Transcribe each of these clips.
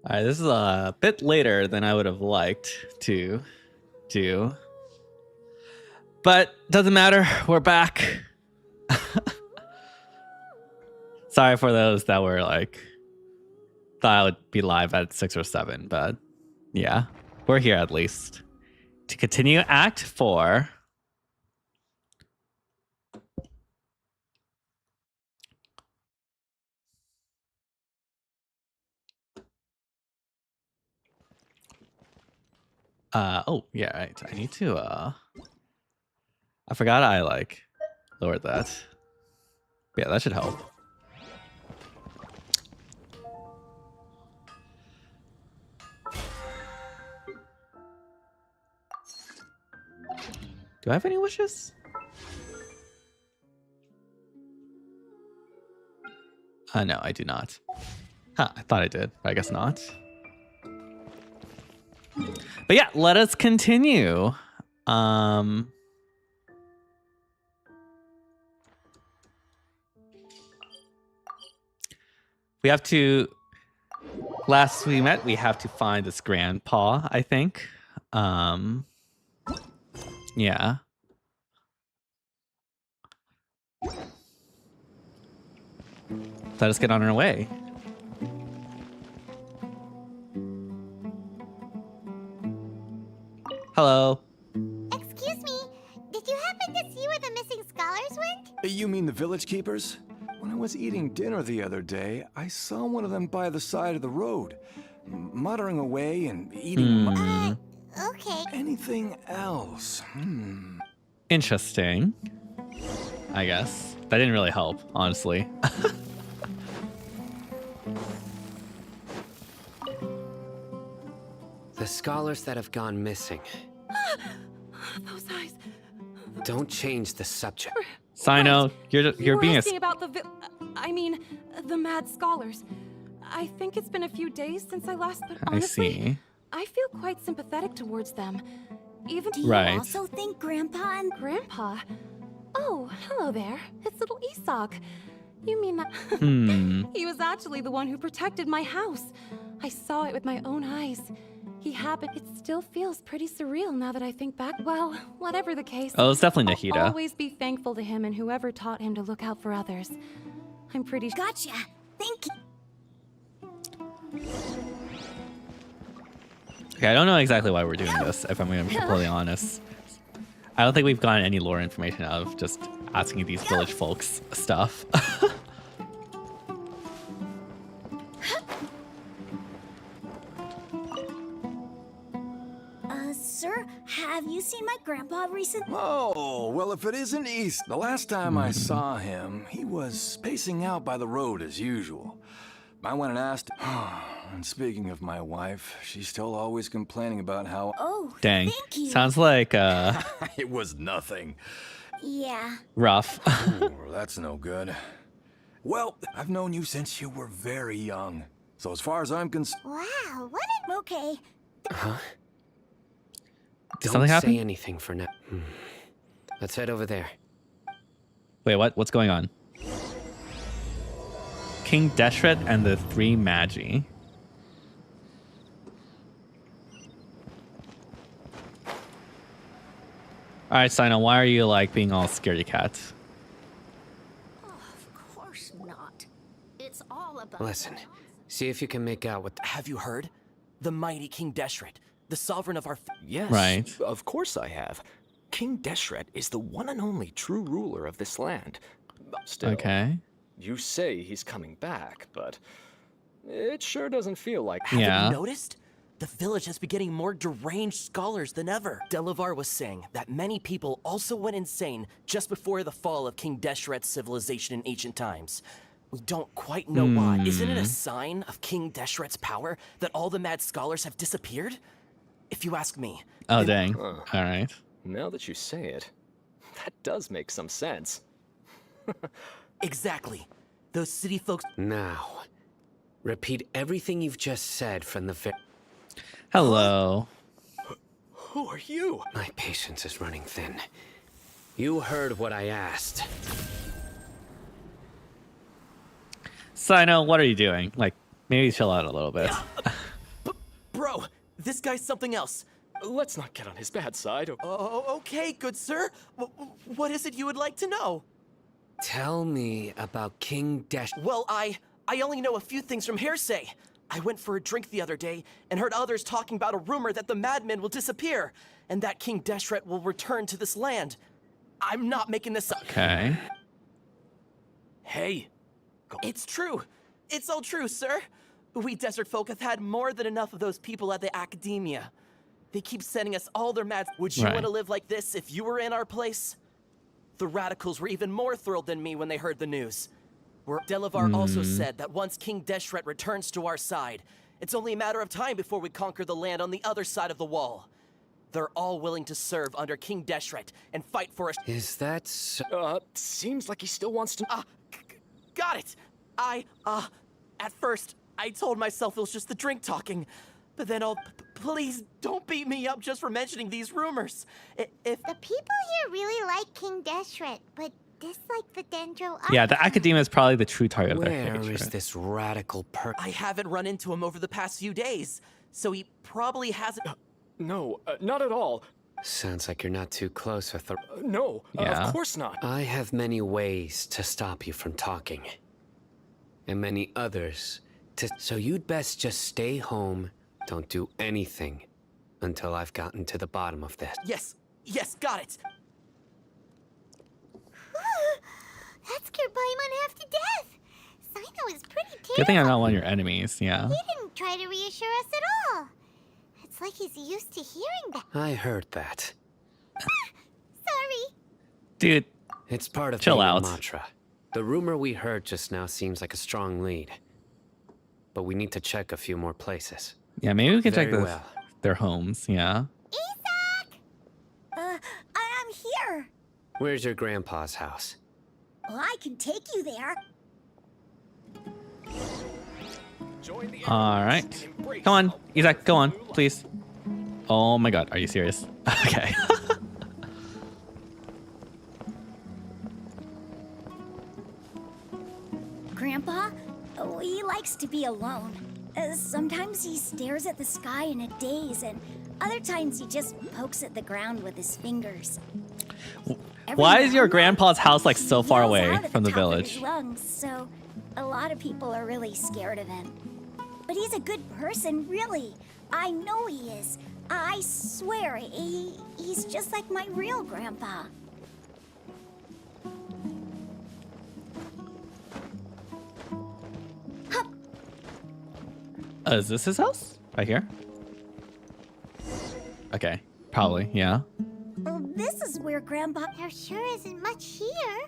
All right, this is a bit later than I would have liked to do. But doesn't matter. We're back. Sorry for those that were like, thought I would be live at 6 or 7, but yeah, we're here at least. To continue Act 4. Oh, yeah, right. I need to, I forgot I, like, lowered that. Yeah, that should help. Do I have any wishes? No, I do not. Huh, I thought I did, but I guess not. But yeah, let us continue. We have to, last we met, we have to find this grandpa, I think. Yeah. Let us get on our way. Hello. Excuse me, did you happen to see where the missing scholars went? You mean the village keepers? When I was eating dinner the other day, I saw one of them by the side of the road, muttering away and eating. Okay. Anything else? Interesting. I guess. That didn't really help, honestly. The scholars that have gone missing. Those eyes. Don't change the subject. Sino, you're being asking about the the mad scholars. I think it's been a few days since I last, but honestly, I see. I feel quite sympathetic towards them. Even Do you also think Grandpa and... Grandpa? Oh, hello there. It's little Isak. You mean that? He was actually the one who protected my house. I saw it with my own eyes. He happened. It still feels pretty surreal now that I think back. Well, whatever the case. Oh, it's definitely I'll Nahida. always be thankful to him and whoever taught him to look out for others. I'm pretty. Gotcha. Thank you. Okay, I don't know exactly why we're doing this, if I'm going to be completely honest. I don't think we've gotten any lore information out of just asking these village folks stuff. Sir, have you seen my grandpa recently? Oh, well, if it isn't East. The last time I saw him, he was pacing out by the road as usual. I went and asked him. And speaking of my wife, she's still always complaining about how... Oh, Dang. thank you. Sounds like, It was nothing. Yeah. rough. Ooh, that's no good. Well, I've known you since you were very young. So as far as I'm concerned... Wow, what an... Okay. Huh? Did Don't something happen? say anything for now. Let's head over there. Wait, what? What's going on? King Deshret and the 3 Magi. Alright, Sino, why are you like being all scaredy cat? Oh, of course not. It's all about... Listen, see if you can make out what... Have you heard? The mighty King Deshret, the sovereign of our... Yes, Right. Of course I have. King Deshret is the one and only true ruler of this land. Still, Okay. you say he's coming back, but it sure doesn't feel like... Yeah. Haven't you noticed? The village has been getting more deranged scholars than ever. Delavar was saying that many people also went insane just before the fall of King Deshret's civilization in ancient times. We don't quite know why. Isn't it a sign of King Deshret's power that all the mad scholars have disappeared? If you ask me. Oh, dang. Alright. Now that you say it, that does make some sense. Exactly. Those city folks... Now, repeat everything you've just said from the Hello. Who are you? My patience is running thin. You heard what I asked. Sino, what are you doing? Like, maybe chill out a little bit. This guy's something else. Let's not get on his bad side. Oh, okay, good sir. What is it you would like to know? Tell me about King Desh. Well, I only know a few things from hearsay. I went for a drink the other day and heard others talking about a rumor that the madmen will disappear and that King Deshret will return to this land. I'm not making this up. Okay. Hey. It's true. It's all true, sir. We desert folk have had more than enough of those people at the academia. They keep sending us all their mad. Would you Right. want to live like this if you were in our place? The radicals were even more thrilled than me when they heard the news. Delavar also said that once King Deshret returns to our side, it's only a matter of time before we conquer the land on the other side of the wall. They're all willing to serve under King Deshret and fight for us. Is that so? Seems like he still wants to. Got it. At first, I told myself it was just the drink talking. But then please don't beat me up just for mentioning these rumors. If The people here really like King Deshret, but dislike the Dendro. Yeah, the academia is probably the true target of their Where hatred. is this radical I haven't run into him over the past few days, so he probably hasn't. No, not at all. Sounds like you're not too close with the... No, Yeah. of course not. I have many ways to stop you from talking. And many others to... So you'd best just stay home, don't do anything, until I've gotten to the bottom of this. Yes, got it. That scared Paimon half to death. Sino is pretty terrible. Good thing I'm not one of your enemies, yeah. He didn't try to reassure us at all. It's like he's used to hearing that. I heard that. Sorry. Dude, It's part of Chill being a out. mantra. The rumor we heard just now seems like a strong lead. But we need to check a few more places. yeah, maybe we can check Very well. their homes, yeah. Isak! I'm here. Where's your grandpa's house? Well, I can take you there. All right. Come on, Isaac, go on, please. Oh my god, are you serious? Okay. Grandpa, he likes to be alone. Sometimes he stares at the sky in a daze, and other times he just pokes at the ground with his fingers. Every Why now is your and then, grandpa's house like so he far yells away out at from the top of his village? lungs, so a lot of people are really scared of him. But he's a good person, really. I know he is. I swear, he's just like my real grandpa. Is this his house? Right here? Okay, probably, yeah. Well, this is where Grandpa... There sure isn't much here.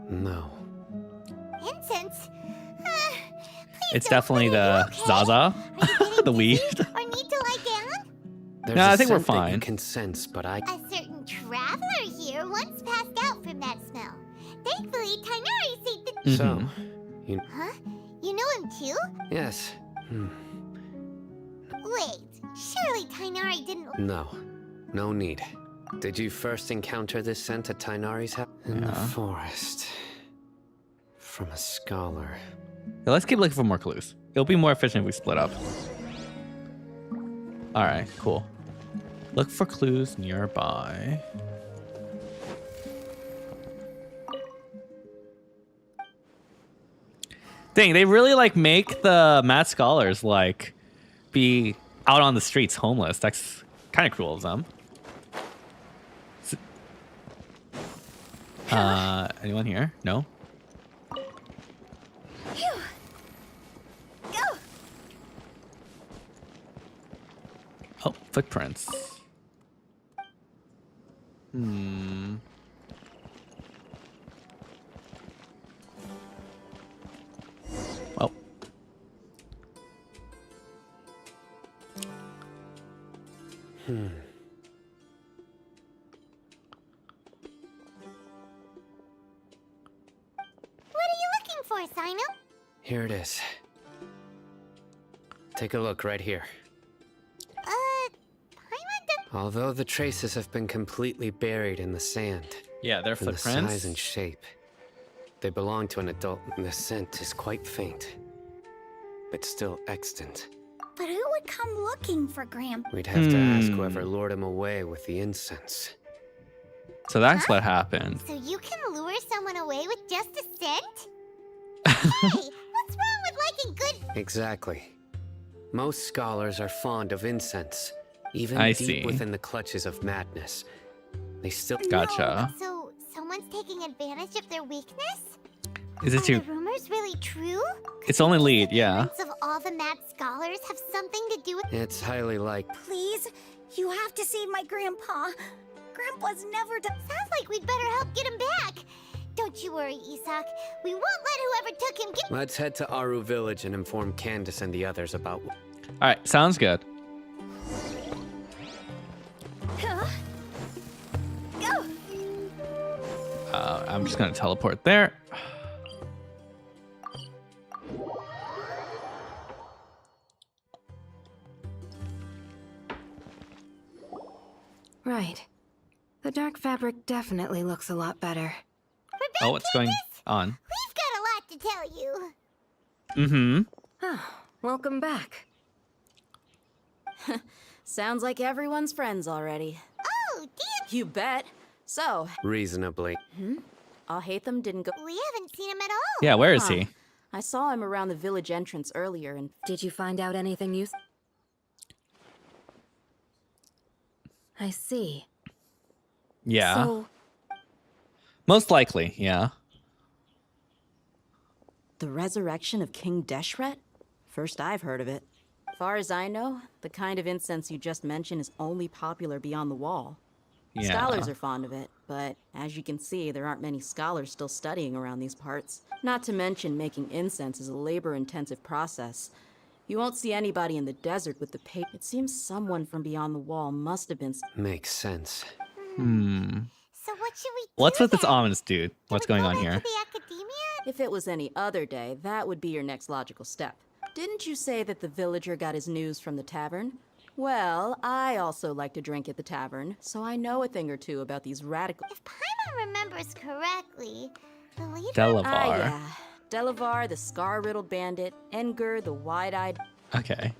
No. Incense? It's definitely the Zaza, the weed. Or need to lie down? There's No, a I think we're scent that you fine. can sense, but I... A certain traveler here once passed out from that smell. Thankfully, Tainari saved the... So, you... Huh? You know him too? Yes. Wait, surely Tainari didn't... No. No need. Did you first encounter this scent at Tainari's house? In the forest. From a scholar. Yeah, let's keep looking for more clues. It'll be more efficient if we split up. All right, cool. Look for clues nearby. Dang, they really like make the mad scholars like be out on the streets homeless. That's kind of cruel of them. Anyone here? No? Go! Oh, footprints. Hmm. Oh. What are you looking for, Sino? Here it is. Take a look right here. Paimon Although the traces have been completely buried in the sand, Yeah, their in the footprints. size and shape, they belong to an adult, and the scent is quite faint, but still extant. But who would come looking for Grandpa? We'd have to ask whoever lured him away with the incense. So that's what happened. So you can lure someone away with just a scent? Hey, what's wrong with liking good? Exactly. Most scholars are fond of incense, even I deep see. within the clutches of madness. They still Gotcha. So someone's taking advantage of their weakness? Is it Are your? the rumors really true? It's only lead, The yeah. parents of all the mad scholars have something to do with. It's highly likely. Please, you have to save my grandpa. Grandpa's never done. Sounds like we'd better help get him back. Don't you worry, Isak. We won't let whoever took him get. Let's head to Aru Village and inform Candace and the others about. All right, sounds good. Huh? Go. I'm just gonna teleport there. Right. The dark fabric definitely looks a lot better. Oh, what's going on? We've got a lot to tell you. Mm-hmm. Oh, welcome back. Sounds like everyone's friends already. Oh, damn. You bet. So, Reasonably. Alhaitham didn't go. We haven't seen him at all. Yeah, where is Huh. he? I saw him around the village entrance earlier, and Did you find out anything useful? I see. Yeah. So, Most likely, yeah. the resurrection of King Deshret? First I've heard of it. Far as I know, the kind of incense you just mentioned is only popular beyond the wall. Yeah. Scholars are fond of it, but as you can see, there aren't many scholars still studying around these parts. Not to mention, making incense is a labor-intensive process. You won't see anybody in the desert with the paper. It seems someone from beyond the wall must have been. Makes sense. So what should we do? What's with this then? ominous dude? What's Do we going go on back here? to the academia? If it was any other day, that would be your next logical step. Didn't you say that the villager got his news from the tavern? Well, I also like to drink at the tavern, so I know a thing or two about these radical. If Paimon remembers correctly, the leader. Delavar. Yeah. Delavar, the scar-riddled bandit, Enger, the wide-eyed. Okay.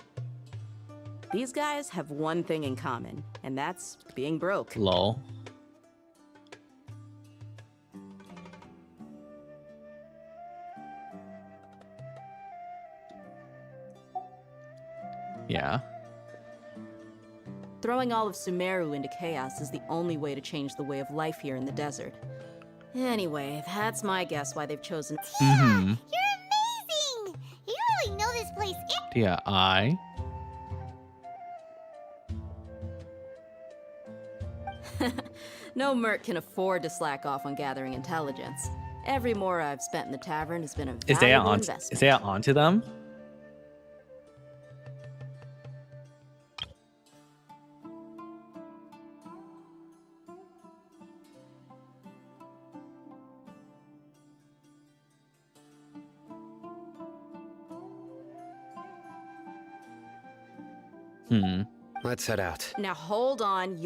These guys have one thing in common, and that's being broke. Lol. Yeah. Throwing all of Sumeru into chaos is the only way to change the way of life here in the desert. Anyway, that's my guess why they've chosen. Mm-hmm. You're amazing! You really know this place. Yeah, I. No merc can afford to slack off on gathering intelligence. Every more I've spent in the tavern has been a Is Dea valuable on? investment. Is Dea onto them? Let's head out. Now hold on,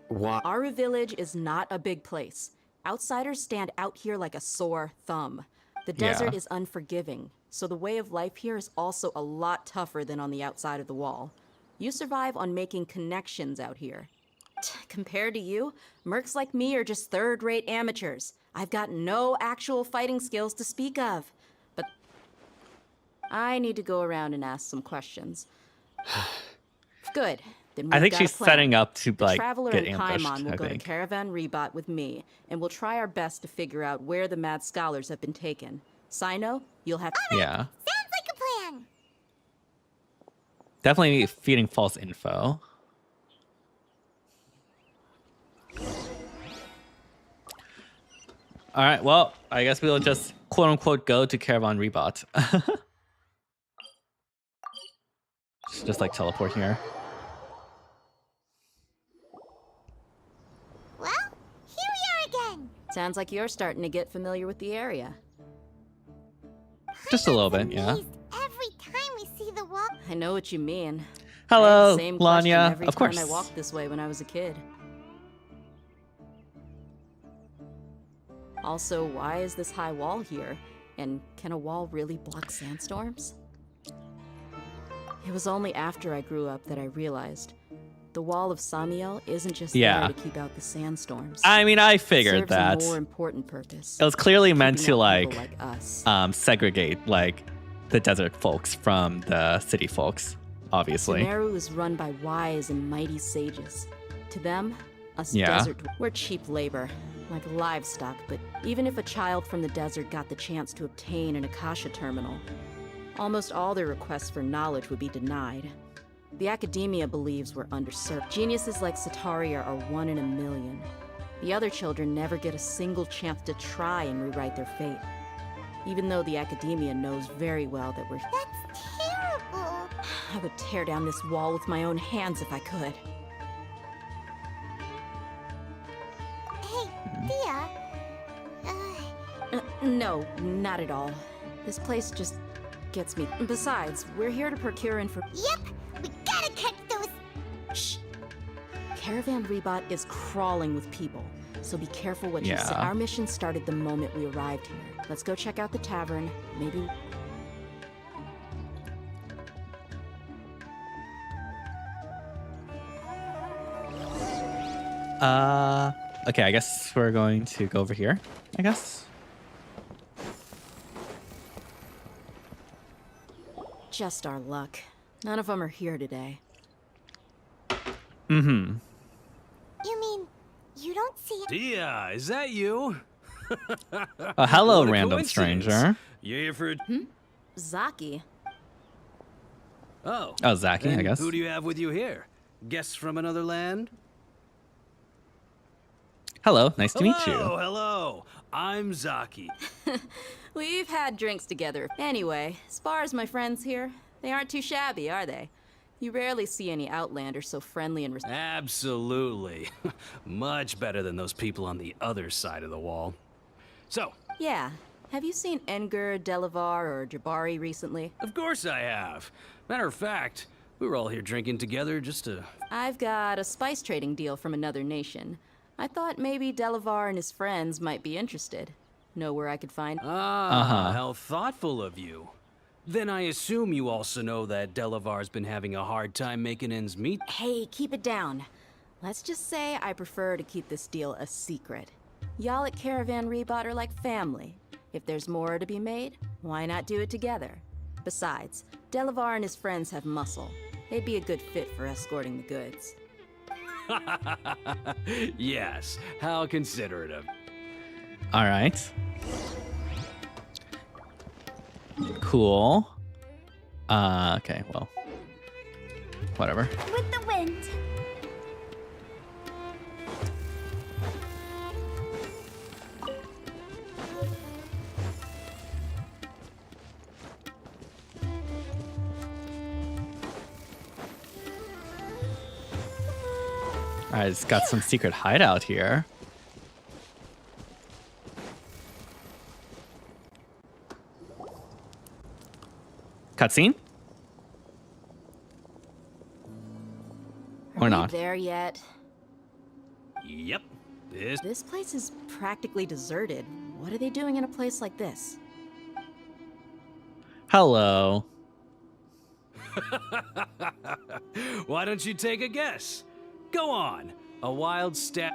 Why? Aru Village is not a big place. Outsiders stand out here like a sore thumb. The desert Yeah. is unforgiving, so the way of life here is also a lot tougher than on the outside of the wall. You survive on making connections out here. Compared to you, mercs like me are just third-rate amateurs. I've got no actual fighting skills to speak of. But I need to go around and ask some questions. Good. Then I we've think got a she's plan. setting up to The like Traveler get and ambushed. Paimon will I go to think. Caravan Rebot with me, and we'll try our best to figure out where the mad scholars have been taken. Sino, you'll have. Yeah. Sounds like a plan. Definitely feeding false info. All right. Well, I guess we'll just quote unquote go to Caravan Rebot. Just like teleport here. Well, here we are again. Sounds like you're starting to get familiar with the area. Just a little I'm bit, yeah. amazed every time we see the wall. I know what you mean. I had Hello, the same question Lanya. every Of course. time I walked this way when I was a kid. Also, why is this high wall here? And can a wall really block sandstorms? It was only after I grew up that I realized the Wall of Samiel isn't just Yeah. there to keep out the sandstorms. I mean, I It figured serves that. a more important purpose. It was clearly meant keeping to out people like us. segregate like the desert folks from the city folks, obviously. Sumeru is run by wise and mighty sages. To them, us Yeah. desert, we're cheap labor, like livestock, but even if a child from the desert got the chance to obtain an Akasha terminal, almost all their requests for knowledge would be denied. The academia believes we're underserved. Geniuses like Sataria are 1 in a million. The other children never get a single chance to try and rewrite their fate. Even though the academia knows very well that we're... That's terrible. I would tear down this wall with my own hands if I could. Hey, Thea. No, not at all. This place just gets me. Besides, we're here to procure Yep, we gotta catch those. Shh. Caravan Rebot is crawling with people, so be careful what you say. Yeah. Our mission started the moment we arrived here. Let's go check out the tavern. Maybe. Okay, I guess we're going to go over here, I guess. Just our luck. None of them are here today. Mm-hmm. You mean you don't see it? Dia, is that you? Hello, What a random coincidence. stranger. You here for... Zaki. Oh. Oh, Zaki, I and guess. Who do you have with you here? Guests from another land? Hello, nice to meet you. Hello. I'm Zaki. We've had drinks together. Anyway, as far as my friends here, they aren't too shabby, are they? You rarely see any Outlanders so friendly and Absolutely. Much better than those people on the other side of the wall. So, Yeah. Have you seen Enger, Delavar, or Jabari recently? of course I have. Matter of fact, we were all here drinking together just to... I've got a spice trading deal from another nation. I thought maybe Delavar and his friends might be interested. Know where I could find... How thoughtful of you. Then I assume you also know that Delavar's been having a hard time making ends meet. Hey, keep it down. Let's just say I prefer to keep this deal a secret. Y'all at Caravan Rebot are like family. If there's more to be made, why not do it together? Besides, Delavar and his friends have muscle. They'd be a good fit for escorting the goods. Yes, how considerate of... All right. Cool. Okay, well, whatever. With the wind. All right, it's got some secret hideout here. Cutscene? Or Are we not? there yet? Yep, This place is practically deserted. What are they doing in a place like this? Hello. Why don't you take a guess? Go on. A wild step.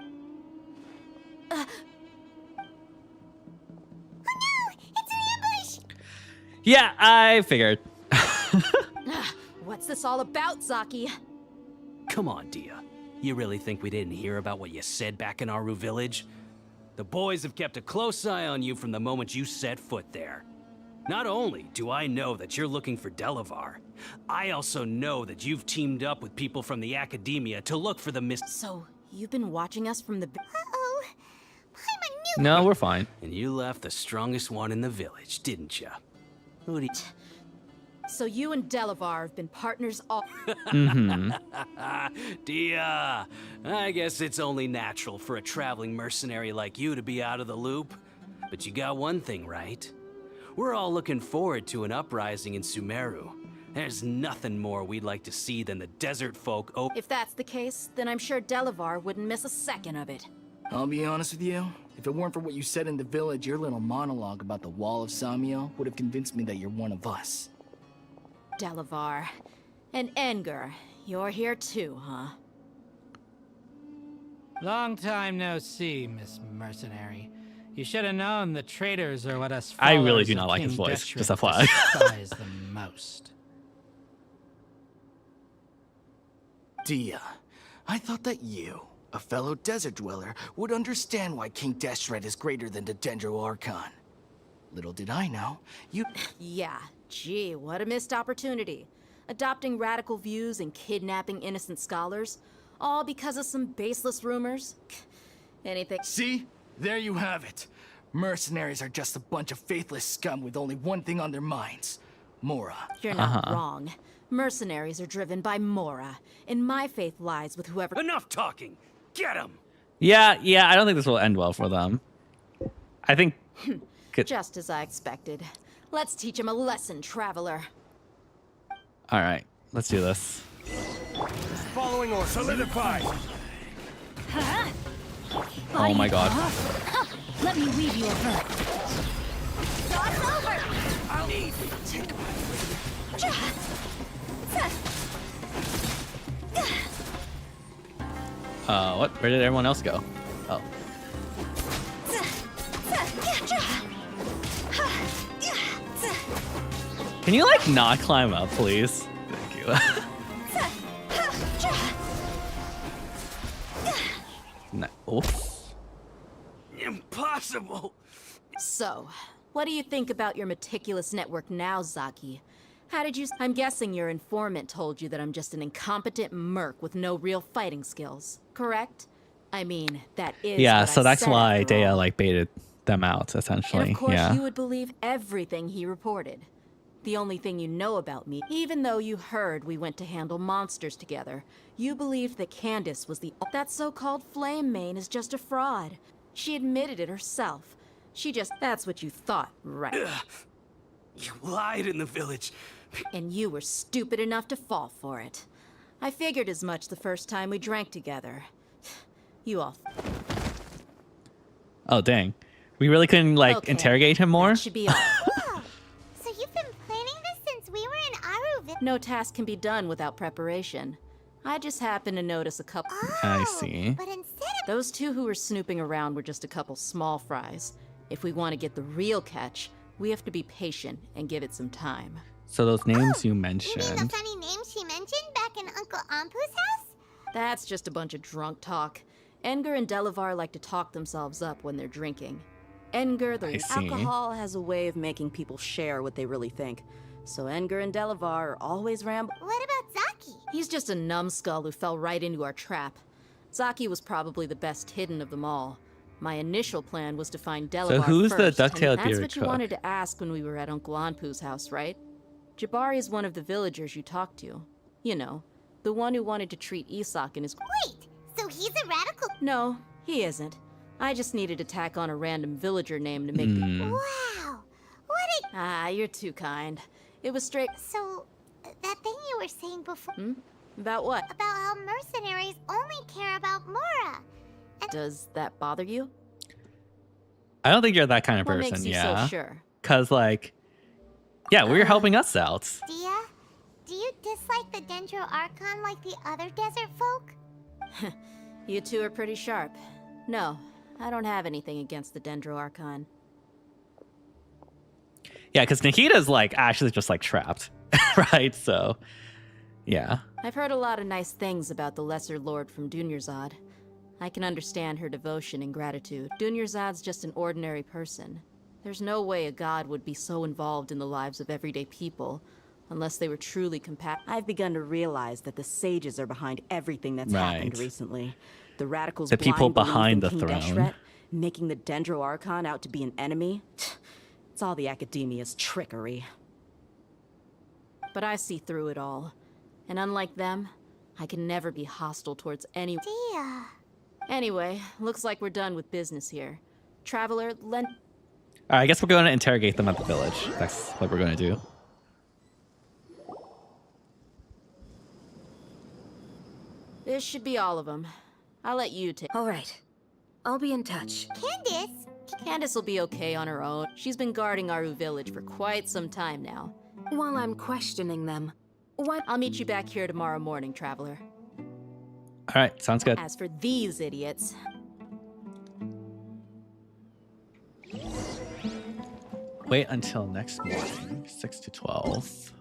Yeah, I figured. What's this all about, Zaki? Come on, Dia. You really think we didn't hear about what you said back in Aru village? The boys have kept a close eye on you from the moment you set foot there. Not only do I know that you're looking for Delavar, I also know that you've teamed up with people from the academia to look for the So, you've been watching us from the... Uh-oh. I'm a new... No, we're fine. And you left the strongest one in the village, didn't you? Who do you... So you and Delavar have been partners all... Mm-hmm. Dia, I guess it's only natural for a traveling mercenary like you to be out of the loop. But you got one thing right. We're all looking forward to an uprising in Sumeru. There's nothing more we'd like to see than the desert folk If that's the case, then I'm sure Delavar wouldn't miss a second of it. I'll be honest with you. If it weren't for what you said in the village, your little monologue about the Wall of Samiel would have convinced me that you're one of us. Delavar, And Edgar, you're here too, huh? Long time no see, Miss Mercenary. You should have known the traitors are what us I really followers do of not like his King voice, Deshret just FYI. despise the most. Dia, I thought that you, a fellow desert dweller, would understand why King Deshret is greater than the Dendro Archon. Little did I know, you... Yeah, gee, what a missed opportunity. Adopting radical views and kidnapping innocent scholars, all because of some baseless rumors. Anything. See? There you have it. Mercenaries are just a bunch of faithless scum with only one thing on their minds. Mora. You're not wrong. Mercenaries are driven by Mora, and my faith lies with whoever— Enough talking! Get him! Yeah, I don't think this will end well for them. I think... Just as I expected. Let's teach him a lesson, traveler. Alright, let's do this. Following or solidify. Oh my god. Let me weave you a hook. It's over! I'll eat! What? Where did everyone else go? Oh. Can you, like, not climb up, please? Thank you. No. Oops. Impossible! So, what do you think about your meticulous network now, Zaki? How did you— I'm guessing your informant told you that I'm just an incompetent merc with no real fighting skills, correct? I mean, that is Yeah, what so I that's said why after Dea, all. like, baited them out, essentially. And of course, Yeah. you would believe everything he reported. The only thing you know about me, even though you heard we went to handle monsters together, you believed that Candace was the— That so-called Flame Mane is just a fraud. She admitted it herself. She just— That's what you thought, right? You lied in the village. And you were stupid enough to fall for it. I figured as much the first time we drank together. You all— Oh, dang. We really couldn't, like, Okay, interrogate him more? That should be all. Whoa! So you've been planning this since we were in Aruville? No task can be done without preparation. I just happened to notice a couple— I see. But instead of— Those two who were snooping around were just a couple small fries. If we want to get the real catch, we have to be patient and give it some time. So those names you You mean mentioned. the funny name she mentioned back in Uncle Ampu's house? That's just a bunch of drunk talk. Edgar and Delavar like to talk themselves up when they're drinking. Edgar, I the see. alcohol has a way of making people share what they really think. So Edgar and Delavar are always rambling. What about Zaki? He's just a numbskull who fell right into our trap. Zaki was probably the best hidden of them all. My initial plan was to find Delavar who's the first, and duck-tailed that's bearded what you cook? wanted to ask when we were at Uncle Anpu's house, right? Jabari is one of the villagers you talked to. You know, the one who wanted to treat Isak and his— Wait, so he's a radical— No, he isn't. I just needed to tack on a random villager name to make the— Wow! What a— Ah, you're too kind. It was straight— So, that thing you were saying before— About what? about how mercenaries only care about Mora. Does that bother you? I don't think you're that kind of What person, makes you yeah. so sure? Because, like, yeah, we're helping us out. Dia, do you dislike the Dendro Archon like the other desert folk? You two are pretty sharp. No, I don't have anything against the Dendro Archon. Yeah, because Nikita's, like, actually just, like, trapped, right? So, yeah. I've heard a lot of nice things about the Lesser Lord from Dunyarzad. I can understand her devotion and gratitude. Dunyarzad's just an ordinary person. There's no way a god would be so involved in the lives of everyday people, unless they were truly compassionate. I've begun to realize that the sages are behind everything that's happened Right. recently. The radicals, The people blind belief behind in the King throne. Deshret, making the Dendro Archon out to be an enemy. It's all the academia's trickery. But I see through it all. And unlike them, I can never be hostile towards anyone. Dia. Anyway, looks like we're done with business here. Traveler, lend— All right, I guess we're going to interrogate them at the village. That's what we're going to do. This should be all of them. I'll let you take— All right. I'll be in touch. Candace? Candace will be okay on her own. She's been guarding Aru village for quite some time now. While I'm questioning them. What? I'll meet you back here tomorrow morning, Traveler. All right, sounds good. As for these idiots, Wait until next morning, 6 to 12.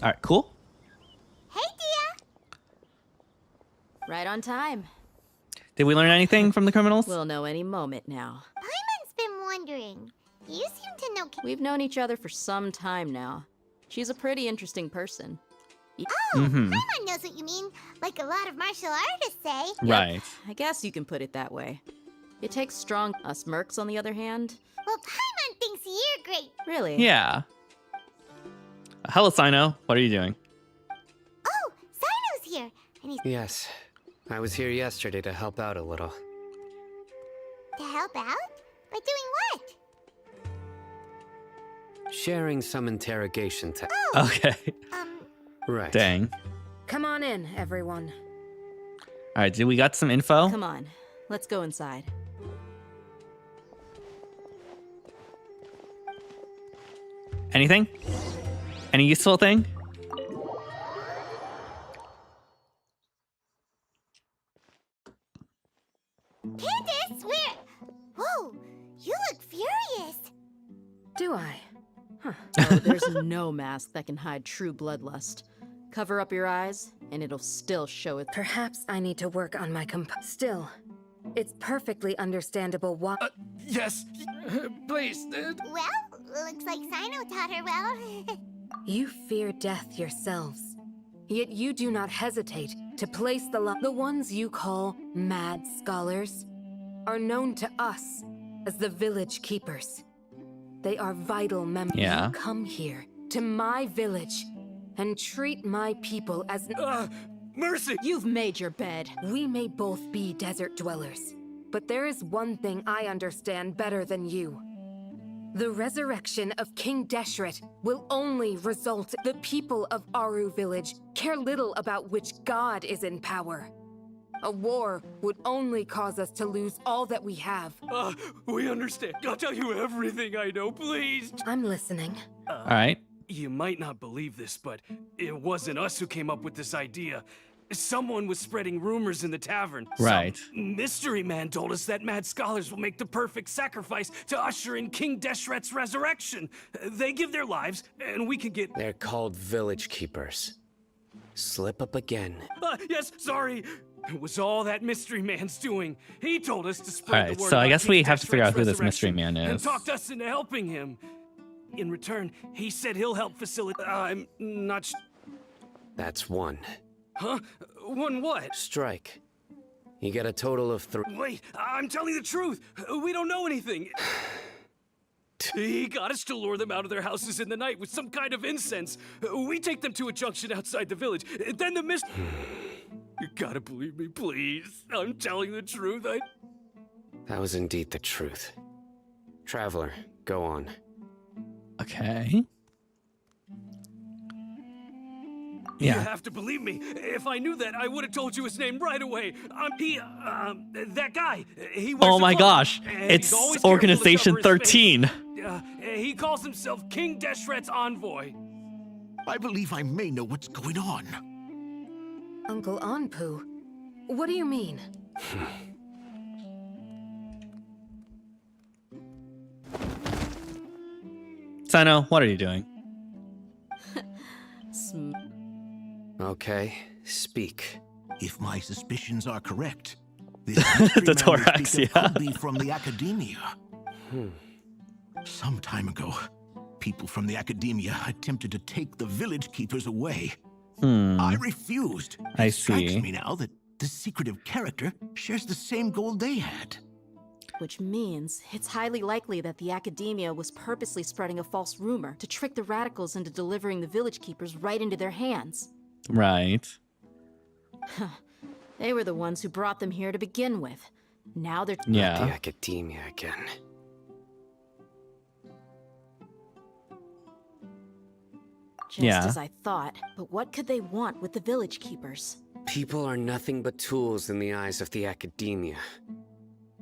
All right, cool. Hey, Dia. right on time. Did we learn anything from the criminals? We'll know any moment now. Paimon's been wondering. You seem to know. We've known each other for some time now. She's a pretty interesting person. Oh, Paimon knows what you mean. Like a lot of martial artists say. Right. I guess you can put it that way. It takes strong. Us mercs, on the other hand. Well, Paimon thinks you're great. Really? Yeah. Hello, Sino. What are you doing? Oh, Sino's here. And he's Yes. I was here yesterday to help out a little. to help out? By doing what? Sharing some interrogation tech. Okay. Right. Dang. Come on in, everyone. All right, did we got some info? Come on. Let's go inside. Anything? Any useful thing? Candace, where? Whoa, you look furious. Do I? Oh, there's no mask that can hide true bloodlust. Cover up your eyes, and it'll still show it. Perhaps I need to work on my Still, it's perfectly understandable why. Yes, please. Well, looks like Sino taught her well. You fear death yourselves, yet you do not hesitate to place the ones you call mad scholars are known to us as the village keepers. They are vital members who come here to my village and treat my people as Mercy! You've made your bed. We may both be desert dwellers, but there is one thing I understand better than you. The resurrection of King Deshret will only result. The people of Aru Village care little about which god is in power. A war would only cause us to lose all that we have. We understand. I'll tell you everything I know, please. I'm listening. All right. You might not believe this, but it wasn't us who came up with this idea. Someone was spreading rumors in the tavern. Right. Some mystery man told us that mad scholars will make the perfect sacrifice to usher in King Deshret's resurrection. They give their lives, and we can get... They're called village keepers. Slip up again. Yes, sorry. It was all that mystery man's doing. He told us to spread Alright, the word so I about guess we King have to figure out Deshret's who this mystery resurrection man and is. talked us into helping him. In return, he said he'll help facilitate... I'm not... That's one. Huh? One what? Strike. You get a total of 3. Wait, I'm telling the truth. We don't know anything. He got us to lure them out of their houses in the night with some kind of incense. We take them to a junction outside the village. Then the mist... You gotta believe me, please. I'm telling the truth. That was indeed the truth. Traveler, go on. Okay. You Yeah. have to believe me. If I knew that, I would have told you his name right away. That guy. He wears Oh a my cloak, gosh. and It's he's always careful to Organization cover his face. 13. He calls himself King Deshret's envoy. I believe I may know what's going on. Uncle Anpu, what do you mean? Sino, what are you doing? Okay, speak. If my suspicions are correct, this The mystery man we thorax, speak of yeah. could be from the academia. Some time ago, people from the academia attempted to take the village keepers away. I refused. I It strikes see. me now that the secretive character shares the same goal they had. Which means it's highly likely that the academia was purposely spreading a false rumor to trick the radicals into delivering the village keepers right into their hands. Right. They were the ones who brought them here to begin with. Now they're... The Yeah. academia again. Just as I thought. But what could they want with the village keepers? People are nothing but tools in the eyes of the academia.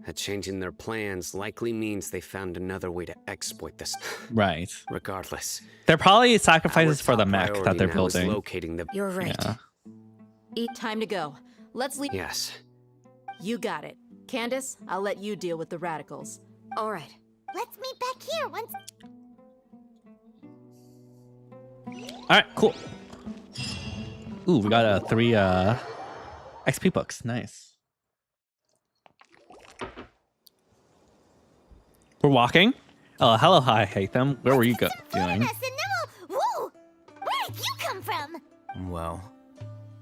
A change in their plans likely means they found another way to exploit this. Right. Regardless, They're probably sacrifices our for the top mech that priority they're now is building. locating the. You're right. Yeah. Eat time to go. Let's leave. Yes. You got it. Candace, I'll let you deal with the radicals. All right. Let's meet back here once. All right, cool. Ooh, we got 3 XP books. Nice. We're walking. Oh, hello, hi, Hatham. Where were you doing? Us and then Whoa! Where did you come from? Well,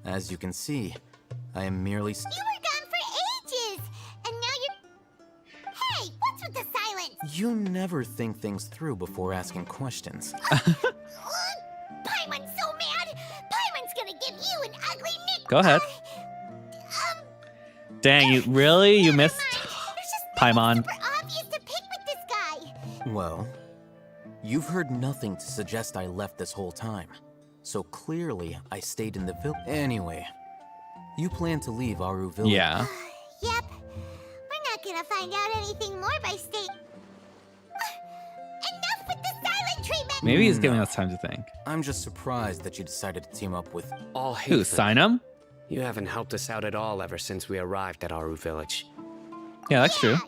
as you can see, I am merely. You were gone for ages, and now you're. Hey, what's with the silence? You never think things through before asking questions. Paimon's so mad. Paimon's gonna give you an ugly nick. Go ahead. Dang, you really? You missed Paimon. Super obvious to pick with this guy. Well, you've heard nothing to suggest I left this whole time. So clearly, I stayed in the village. Anyway, you plan to leave Aru Village. Yeah. Yep. We're not gonna find out anything more by staying. Enough with the silent treatment. Maybe he's giving us time to think. I'm just surprised that you decided to team up with. All Who, hate. sign him? You haven't helped us out at all ever since we arrived at Aru Village. Yeah, that's true. You're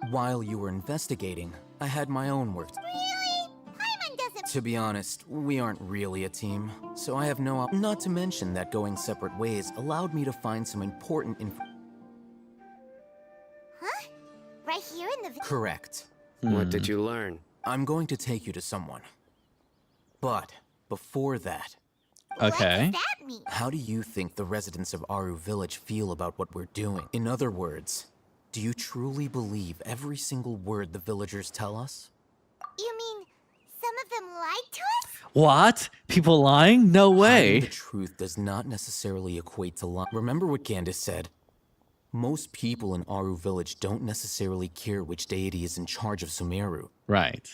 all. While you were investigating, I had my own work. Really? Paimon doesn't. To be honest, we aren't really a team, so I have no not to mention that going separate ways allowed me to find some important Huh? Right here in the. Correct. What did you learn? I'm going to take you to someone. But before that, Okay. What does that mean? how do you think the residents of Aru Village feel about what we're doing? In other words, do you truly believe every single word the villagers tell us? You mean some of them lied to us? What? People lying? No Hiding way. the truth does not necessarily equate to lying. Remember what Candace said? Most people in Aru Village don't necessarily care which deity is in charge of Sumeru. Right.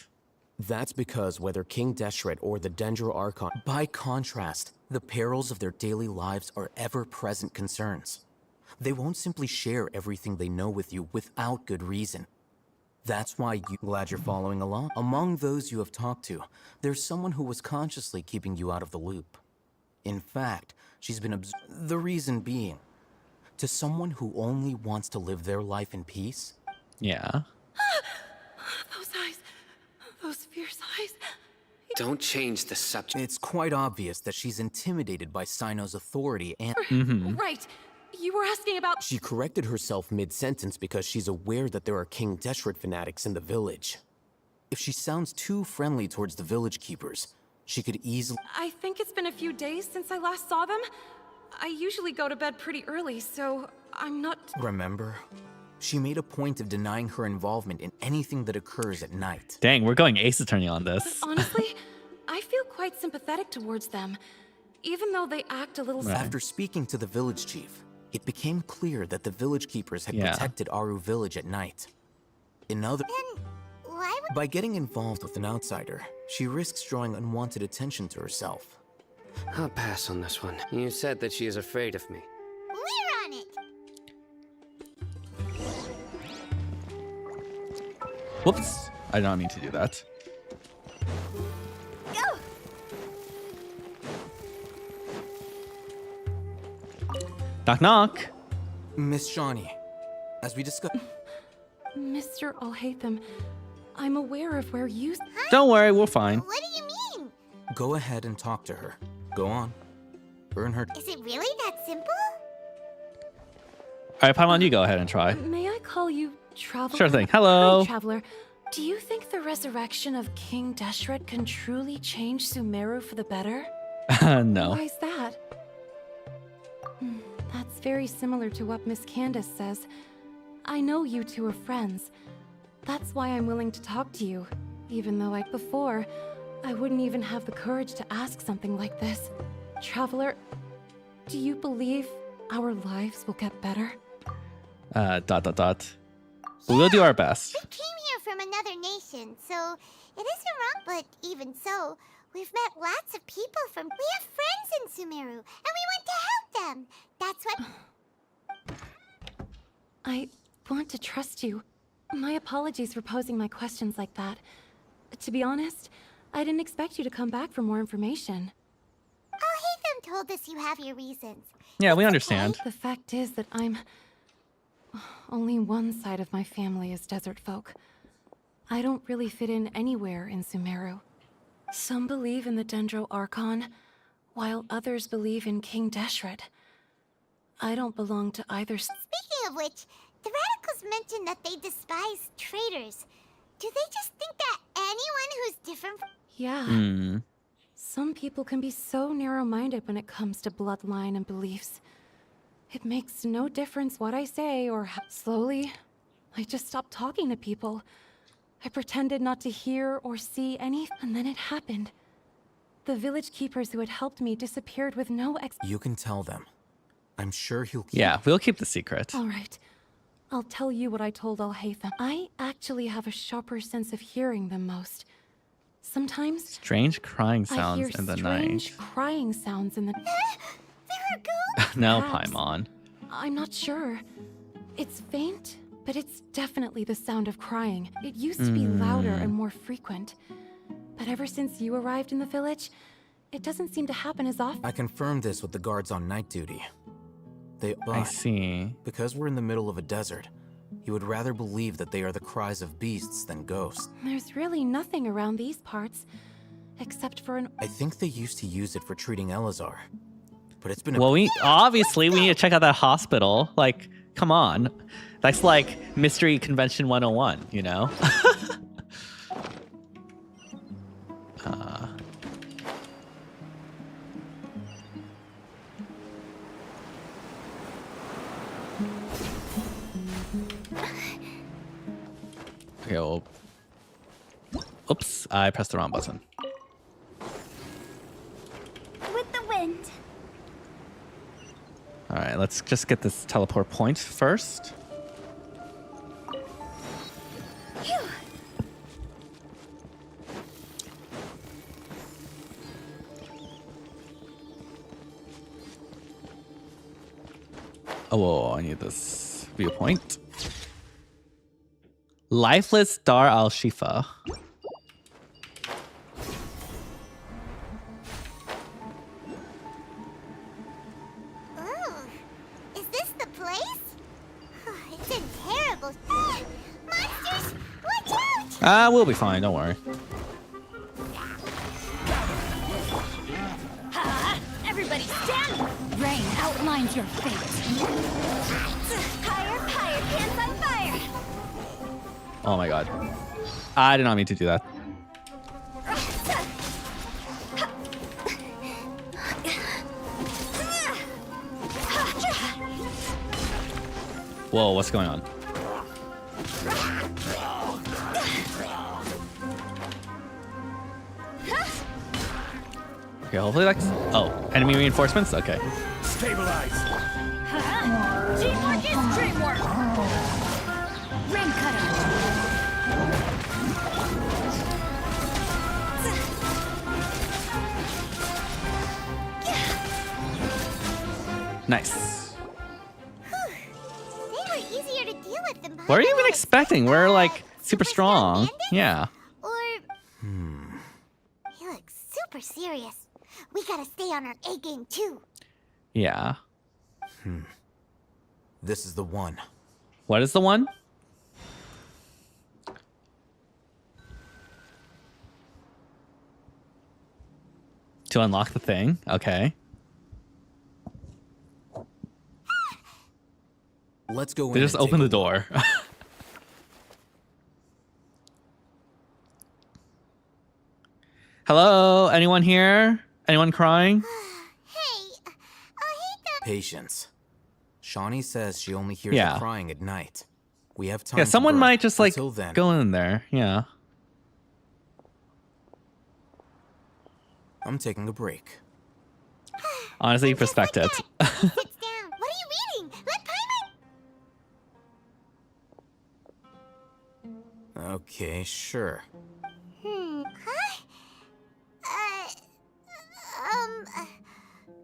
That's because whether King Deshret or the Dendro Archon, by contrast, the perils of their daily lives are ever-present concerns. They won't simply share everything they know with you without good reason. That's why you glad you're following along. Among those you have talked to, there's someone who was consciously keeping you out of the loop. In fact, she's been the reason being, to someone who only wants to live their life in peace. Yeah. Those eyes. Those fierce eyes. Don't change the subject. It's quite obvious that she's intimidated by Sino's authority and Right. You were asking about. she corrected herself mid-sentence because she's aware that there are King Deshret fanatics in the village. If she sounds too friendly towards the village keepers, she could easily... I think it's been a few days since I last saw them. I usually go to bed pretty early, so I'm not. Remember? She made a point of denying her involvement in anything that occurs at night. Dang, we're going ace attorney on But this. honestly, I feel quite sympathetic towards them, even though they act a little. Right. After speaking to the village chief, it became clear that the village keepers had Yeah. protected Aru Village at night. In other... Then why would By getting involved with an outsider, she risks drawing unwanted attention to herself. I'll pass on this one. You said that she is afraid of me. we're on it? Whoops. I don't mean to do that. Go. Knock knock. Miss Shawnee, as we discussed... Mr. Alhaitham, I'm aware of where you. Don't worry, we're fine. What do you mean? Go ahead and talk to her. Go on. Earn her... Is it really that simple? All right, Paimon, you go ahead and try. May I call you Traveler? Sure thing. Hello. Hi, Traveler. Do you think the resurrection of King Deshret can truly change Sumeru for the better? No. Why is that? That's very similar to what Miss Candace says. I know you two are friends. That's why I'm willing to talk to you, even though before, I wouldn't even have the courage to ask something like this. Traveler, do you believe our lives will get better? ... We will do our best. We came here from another nation, so it isn't wrong, but even so, we've met lots of people from. We have friends in Sumeru, and we want to help them. That's what... I want to trust you. My apologies for posing my questions like that. To be honest, I didn't expect you to come back for more information. Oh, Hatham told us you have your reasons. Yeah, we understand. The fact is that only one side of my family is desert folk. I don't really fit in anywhere in Sumeru. Some believe in the Dendro Archon, while others believe in King Deshret. I don't belong to either. Speaking of which, the radicals mentioned that they despise traitors. Do they just think that anyone who's different from... Yeah. Some people can be so narrow-minded when it comes to bloodline and beliefs. It makes no difference what I say or slowly, I just stopped talking to people. I pretended not to hear or see any, and then it happened. The village keepers who had helped me disappeared with no You can tell them. I'm sure he'll keep... Yeah, we'll keep the secret. All right. I'll tell you what I told Al-Haytham. I actually have a sharper sense of hearing than most. Sometimes... Strange crying I sounds hear in the strange night. crying sounds in the... There are ghosts! No, Perhaps. Paimon. I'm not sure. It's faint, but it's definitely the sound of crying. It used to be louder and more frequent. But ever since you arrived in the village, it doesn't seem to happen as often. I confirmed this with the guards on night duty. I But see. because we're in the middle of a desert, you would rather believe that they are the cries of beasts than ghosts. There's really nothing around these parts, except for an... I think they used to use it for treating Elazar. But it's been Well, we need to check out that hospital. Like, come on. That's like Mystery Convention 101, you know? Okay, well... Oops, I pressed the wrong button. With the wind. Alright, let's just get this teleport point first. Phew. Oh, whoa, I need this viewpoint. Lifeless Dar al-Shifa. Ooh, is this the place? It's in terrible... Ah, monsters! Watch out! We'll be fine, don't worry. Everybody stand! Rain outlines your fate. Higher, higher, pants on fire! Oh my god. I did not mean to do that. Whoa, what's going on? Okay, hopefully that's... Oh, enemy reinforcements? Okay. Stabilize. Teamwork is dreamwork! Rain cutter! Nice. They were easier to deal with than What are you even Paimon. expecting? We're like super strong. Yeah. Or... He looks super serious. We gotta stay on our A game too. Yeah. This is the one. What is the one? To unlock the thing. Okay. Let's go in. They just and take opened a the look. door. Hello? Anyone here? Anyone crying? Hey, I hate them. Patience. Shawnee says she only hears Yeah. the crying at night. We have time. Yeah, to someone burn. might just like Until then, go in there. Yeah. I'm taking a break. Honestly, respect it. Sits down. What are you reading? Let Paimon. Okay, sure. Huh?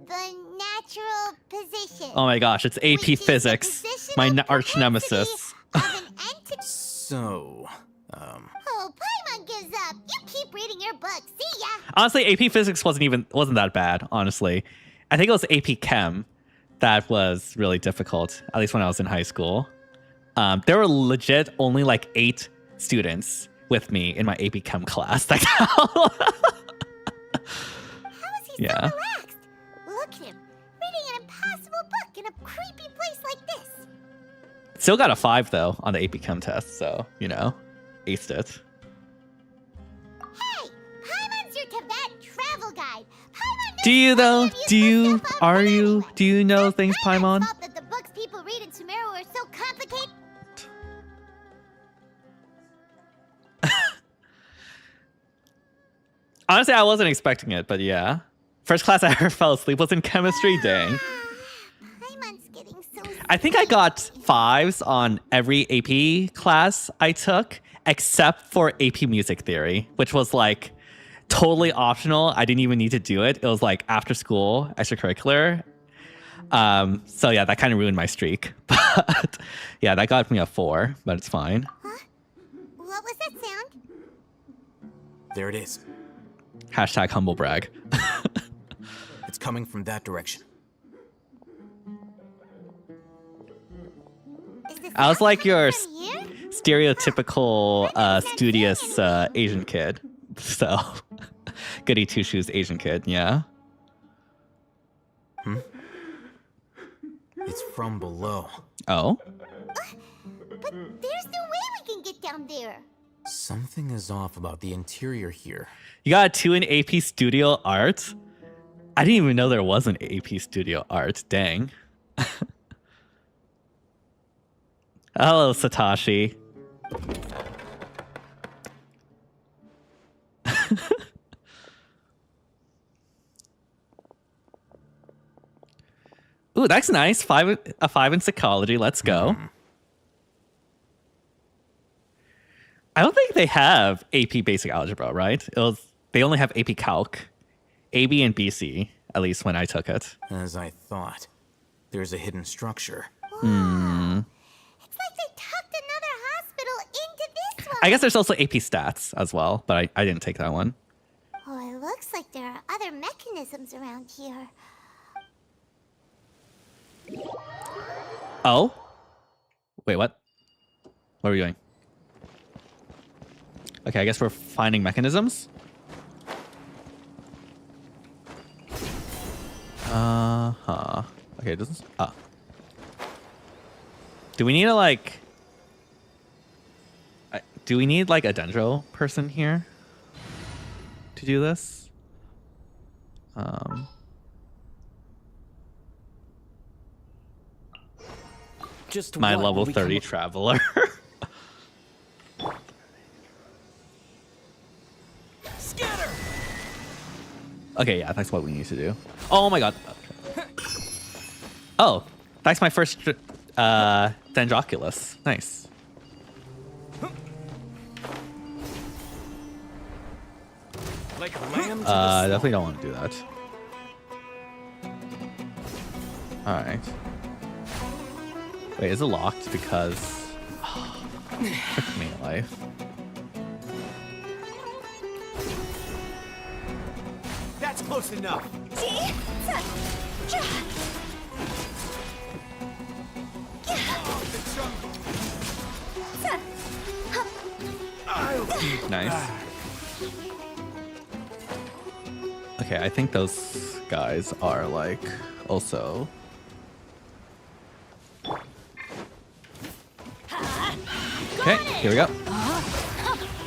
The natural position. Oh my gosh, it's AP which is the Physics, position my of arch propensity nemesis. of an entity. So, Oh, Paimon gives up. You keep reading your book. See ya. Honestly, AP Physics wasn't that bad, honestly. I think it was AP Chem that was really difficult, at least when I was in high school. There were legit only like 8 students with me in my AP Chem class. How is he Yeah. so relaxed? Look at him, reading an impossible book in a creepy place like this. Still got a 5 though on the AP Chem test, so you know, aced it. Hey, Paimon's your Tibet travel guide. Paimon knows Do you though? plenty of useful stuff on foot anyway. Do you know things, Paimon? It's fault that the books people read in Sumeru are so complicated. Honestly, I wasn't expecting it, but yeah. First class I ever fell asleep was in chemistry. Dang. Paimon's getting so I think I got 5s on every AP class I took, except for AP Music Theory, which was like totally optional. I didn't even need to do it. It was like after school extracurricular. So yeah, that kind of ruined my streak. But yeah, that got me a 4, but it's fine. Huh? What was that sound? there it is. Hashtag humble brag. It's coming from that direction. Is this I was like your from here? stereotypical studious Asian kid. So goody two shoes Asian kid, yeah. It's from below. Oh? But there's no way we can get down there. Something is off about the interior here. You got a 2 in AP Studio Art? I didn't even know there was an AP Studio Art. Dang. Hello, Satoshi. Ooh, that's nice. A 5 in psychology. Let's go. I don't think they have AP Basic Algebra, right? They only have AP Calc, AB and BC, at least when I took it. As I thought. There's a hidden structure. It's like they tucked another hospital into this one. I guess there's also AP Stats as well, but I didn't take that one. Oh, it looks like there are other mechanisms around here. Oh? Wait, what? What are we doing? Okay, I guess we're finding mechanisms. Okay, it doesn't. Do we need do we need like a dendro person here to do this? Just My what level will we come 30 up- traveler. Okay, yeah, that's what we need to do. Oh my god. Okay. Oh, that's my first Dendroculus. Nice. Like lamb to the I definitely slaughter. don't want to do that. Alright. Wait, is it locked? Because... frick me life. That's close enough. Nice. Okay, I think those guys are like also... Okay, here we go.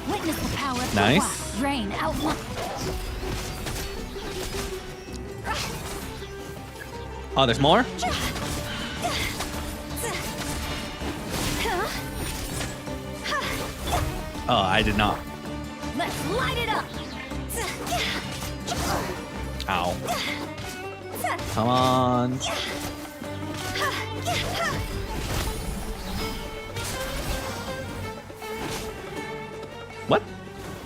Witness the power of Nice. the rain outline. Oh, there's more? Oh, I did not. Let's light it up. Ow. Come on. What?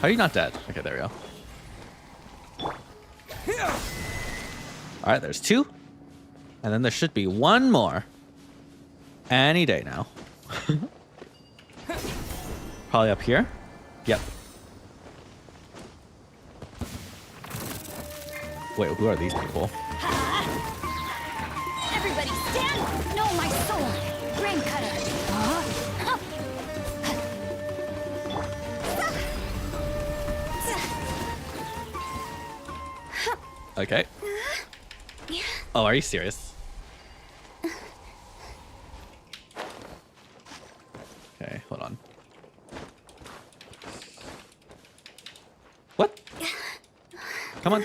How are you not dead? Okay, there we go. Alright, there's 2. And then there should be one more. Any day now. Probably up here. Yep. Wait, who are these people? Everybody stand! No, my sword! Grain cutter! Okay. Oh, are you serious? Okay, hold on. What? Come on.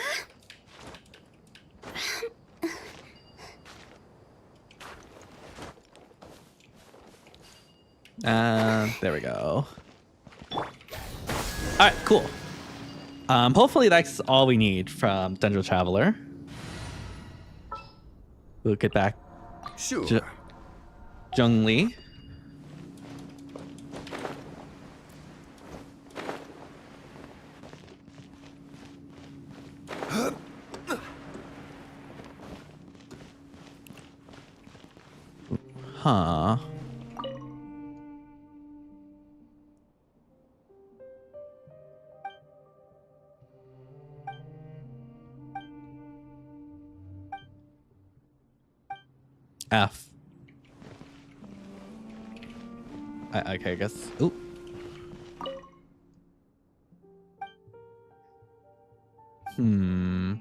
There we go. Alright, cool. Hopefully that's all we need from Dungeon Traveler. We'll get back. Sure. Zheng Li. Huh. F. Okay, I guess. Ooh. Hmm.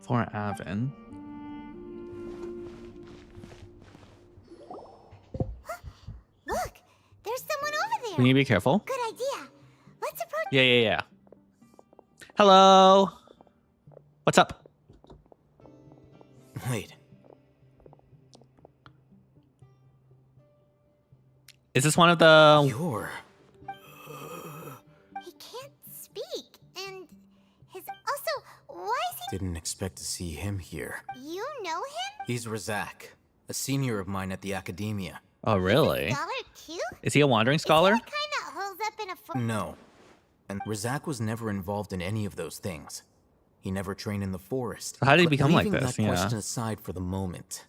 For Avon. Look, there's someone over there. We need to be careful. Good idea. Let's approach. Yeah. Hello. What's up? Wait. Is this one of the... You're... He can't speak, and his also. Why is he? Didn't expect to see him here. You know him? He's Razak, a senior of mine at the academia. Oh, really? Scholar too? Is he a wandering scholar? Is he the kind that holds up in a No. And Razak was never involved in any of those things. He never trained in the forest. How did he But become like leaving this? that Yeah. question aside for the moment,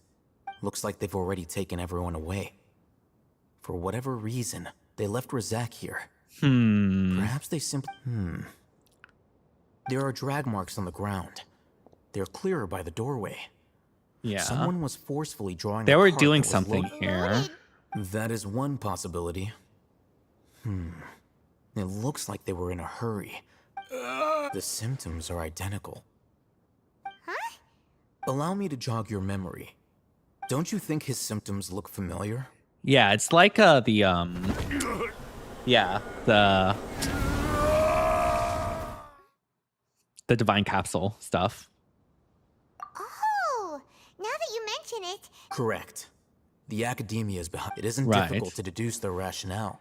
looks like they've already taken everyone away. For whatever reason, they left Razak here. Perhaps they simply... There are drag marks on the ground. They're clearer by the doorway. Yeah. Someone was forcefully drawing They a were cart doing that was something loaded. here. That is one possibility. It looks like they were in a hurry. The symptoms are identical. Huh? Allow me to jog your memory. Don't you think his symptoms look familiar? Yeah, it's like the divine capsule stuff. Oh, now that you mention it, Correct. The academia is behind. It isn't Right. difficult to deduce their rationale.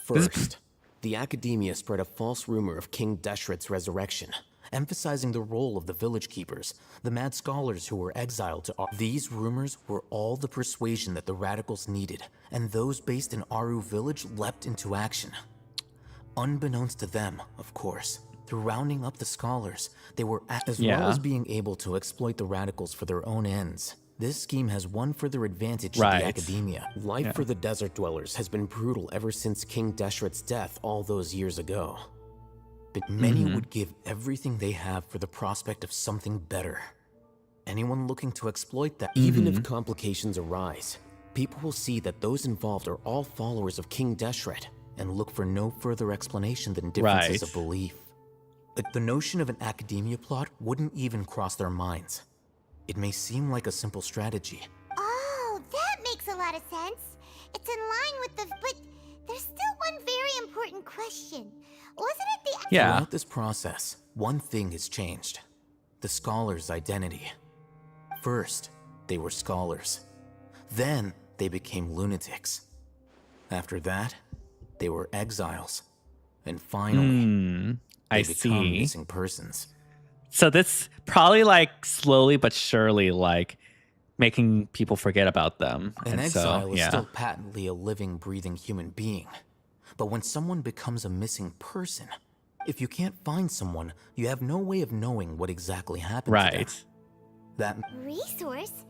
This is- First, the academia spread a false rumor of King Deshret's resurrection, emphasizing the role of the village keepers, the mad scholars who were exiled to Aru. These rumors were all the persuasion that the radicals needed, and those based in Aru village leapt into action. Unbeknownst to them, of course, through rounding up the scholars, they were as well Yeah. as being able to exploit the radicals for their own ends. This scheme has one further advantage to Right. the academia. life for the desert dwellers has been brutal ever since King Deshret's death all those years ago. But many would give everything they have for the prospect of something better. Anyone looking to exploit that, Even if complications arise, people will see that those involved are all followers of King Deshret. and look for no further explanation than differences Right. of belief. But the notion of an academia plot wouldn't even cross their minds. It may seem like a simple strategy. oh, that makes a lot of sense. It's in line with the. But there's still one very important question. Wasn't it the. Yeah. Throughout this process, one thing has changed. The scholar's identity. First, they were scholars. Then they became lunatics. After that, they were exiles. And finally, I they become see. missing persons. So this probably like slowly but surely like making people forget about them. An and exile so, is yeah. still patently a living, breathing human being. But when someone becomes a missing person, if you can't find someone, you have no way of knowing what exactly happened to them. Right. That Resource?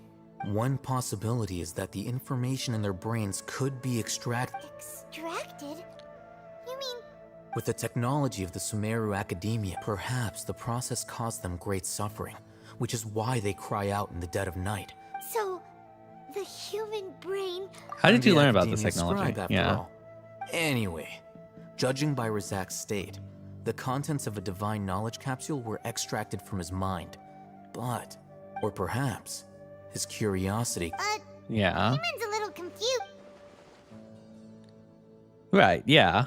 one possibility is that the information in their brains could be extracted. Extracted? You mean... With the technology of the Sumeru Academia, perhaps the process caused them great suffering, which is why they cry out in the dead of night. So, the human brain... How did you The learn about this Academia technology? scribe, after all. Anyway, judging by Razak's state, the contents of a divine knowledge capsule were extracted from his mind. But, or perhaps, his curiosity. Yeah. Paimion's a little confused. Right, yeah.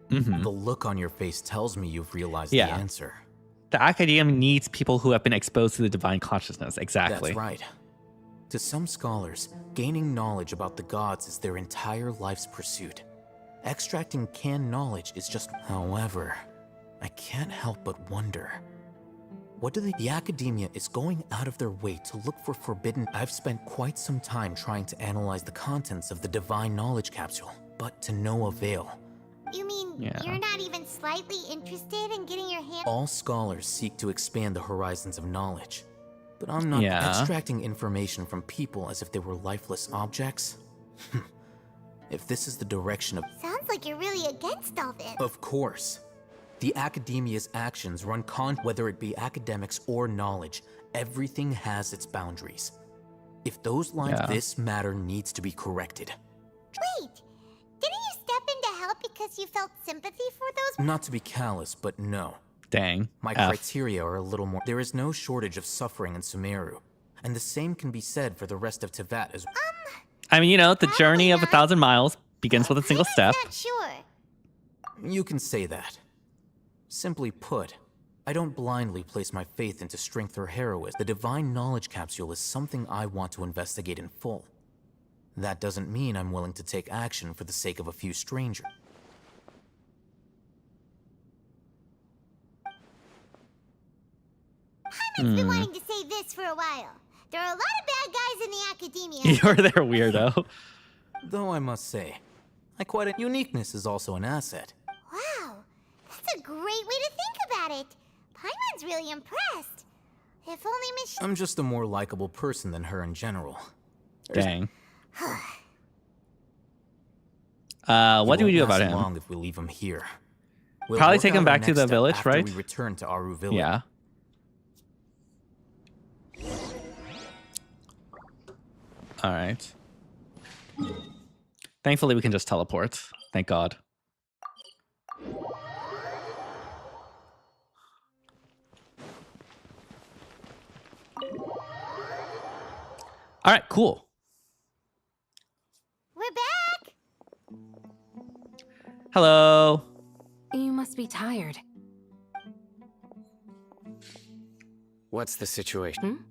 The look on your face tells me you've realized the answer. The Academia needs people who have been exposed to the divine consciousness. Exactly. That's right. To some scholars, gaining knowledge about the gods is their entire life's pursuit. Extracting canned knowledge is just... However, I can't help but wonder. What do the Academia is going out of their way to look for forbidden... I've spent quite some time trying to analyze the contents of the divine knowledge capsule, but to no avail. You mean you're not even slightly interested in getting your hand... All scholars seek to expand the horizons of knowledge. But I'm not extracting information from people as if they were lifeless objects. If this is the direction of... Sounds like you're really against all this. Of course. The Academia's actions run whether it be academics or knowledge. Everything has its boundaries. If those lines, this matter needs to be corrected. Wait! Didn't you step in to help because you felt sympathy for those... Not to be callous, but no. Dang. My criteria are a little more... There is no shortage of suffering in Sumeru. And the same can be said for the rest of Teyvat as well. I mean, you know, the journey of 1,000 miles begins with a single step. Not sure. You can say that. Simply put, I don't blindly place my faith into strength or heroism. The divine knowledge capsule is something I want to investigate in full. That doesn't mean I'm willing to take action for the sake of a few strangers. Paimon's been wanting to say this for a while. There are a lot of bad guys in the Academia. You're their weirdo. Though I must say, uniqueness is also an asset. Wow, that's a great way to think about it. Paimon's really impressed. If only Miss... I'm just a more likable person than her in general. Dang. What do we do about him? Long if we leave him here. We'll probably work take out him our back to next the step village, after right? We return to Aru village. Yeah. All right. Thankfully, we can just teleport. Thank God. All right, cool. We're back! Hello. You must be tired. What's the situation?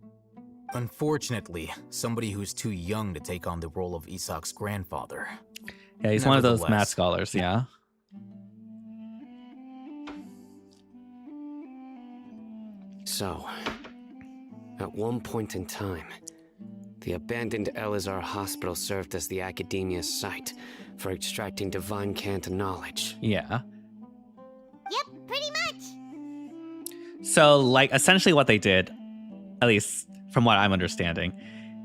Unfortunately, somebody who's too young to take on the role of Isak's grandfather. Yeah, he's one of those math Nevertheless, scholars, yeah. So, at one point in time, the abandoned Elazar Hospital served as the Academia's site for extracting divine cant knowledge. Yeah. Yep, pretty much. So, like, essentially what they did, at least from what I'm understanding,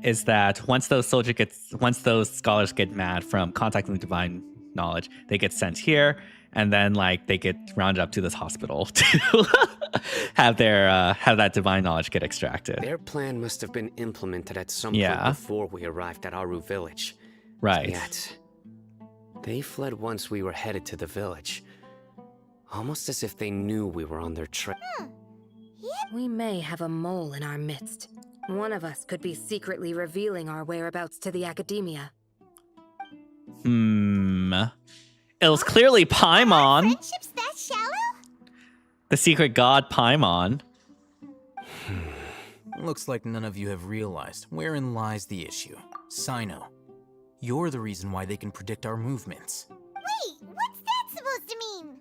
is that once those scholars get mad from contacting the divine knowledge, they get sent here, and then like they get rounded up to this hospital to have that divine knowledge get extracted. Their plan must have been implemented at some point before we arrived at Aru village. Right. Yet, they fled once we were headed to the village. Almost as if they knew we were on their trail. We may have a mole in our midst. One of us could be secretly revealing our whereabouts to the Academia. It was clearly Paimon, Friendship's that shallow? the secret god Paimon. Looks like none of you have realized wherein lies the issue. Sino, you're the reason why they can predict our movements. Wait, what's that supposed to mean?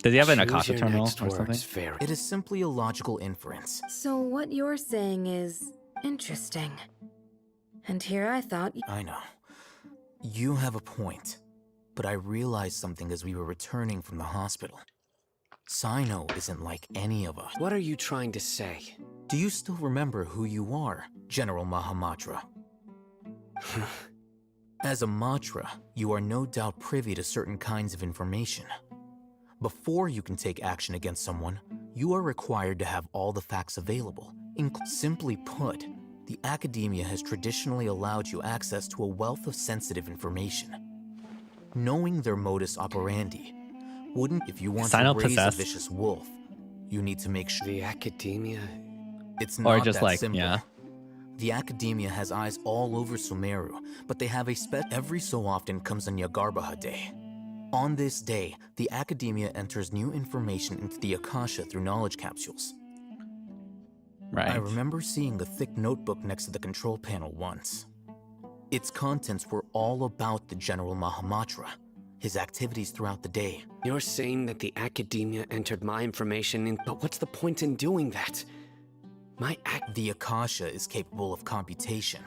Does he have an Choose Akasha your terminal or next something? words very- It is simply a logical inference. So what you're saying is interesting. And here I thought I know. You have a point. But I realized something as we were returning from the hospital. Sino isn't like any of us. What are you trying to say? Do you still remember who you are, General Mahamatra? As a Matra, you are no doubt privy to certain kinds of information. Before you can take action against someone, you are required to have all the facts available. Simply put, the academia has traditionally allowed you access to a wealth of sensitive information. Knowing their modus operandi, wouldn't if you want Sino to raise possessed? a vicious wolf, you need to make sure The academia? it's Or not just that like, simple. yeah. The academia has eyes all over Sumeru, but they have a every so often comes on Yagarbaha Day. On this day, the academia enters new information into the Akasha through knowledge capsules. Right. I remember seeing the thick notebook next to the control panel once. Its contents were all about the General Mahamatra, his activities throughout the day. You're saying that the academia entered my information in, but what's the point in doing that? The Akasha is capable of computation.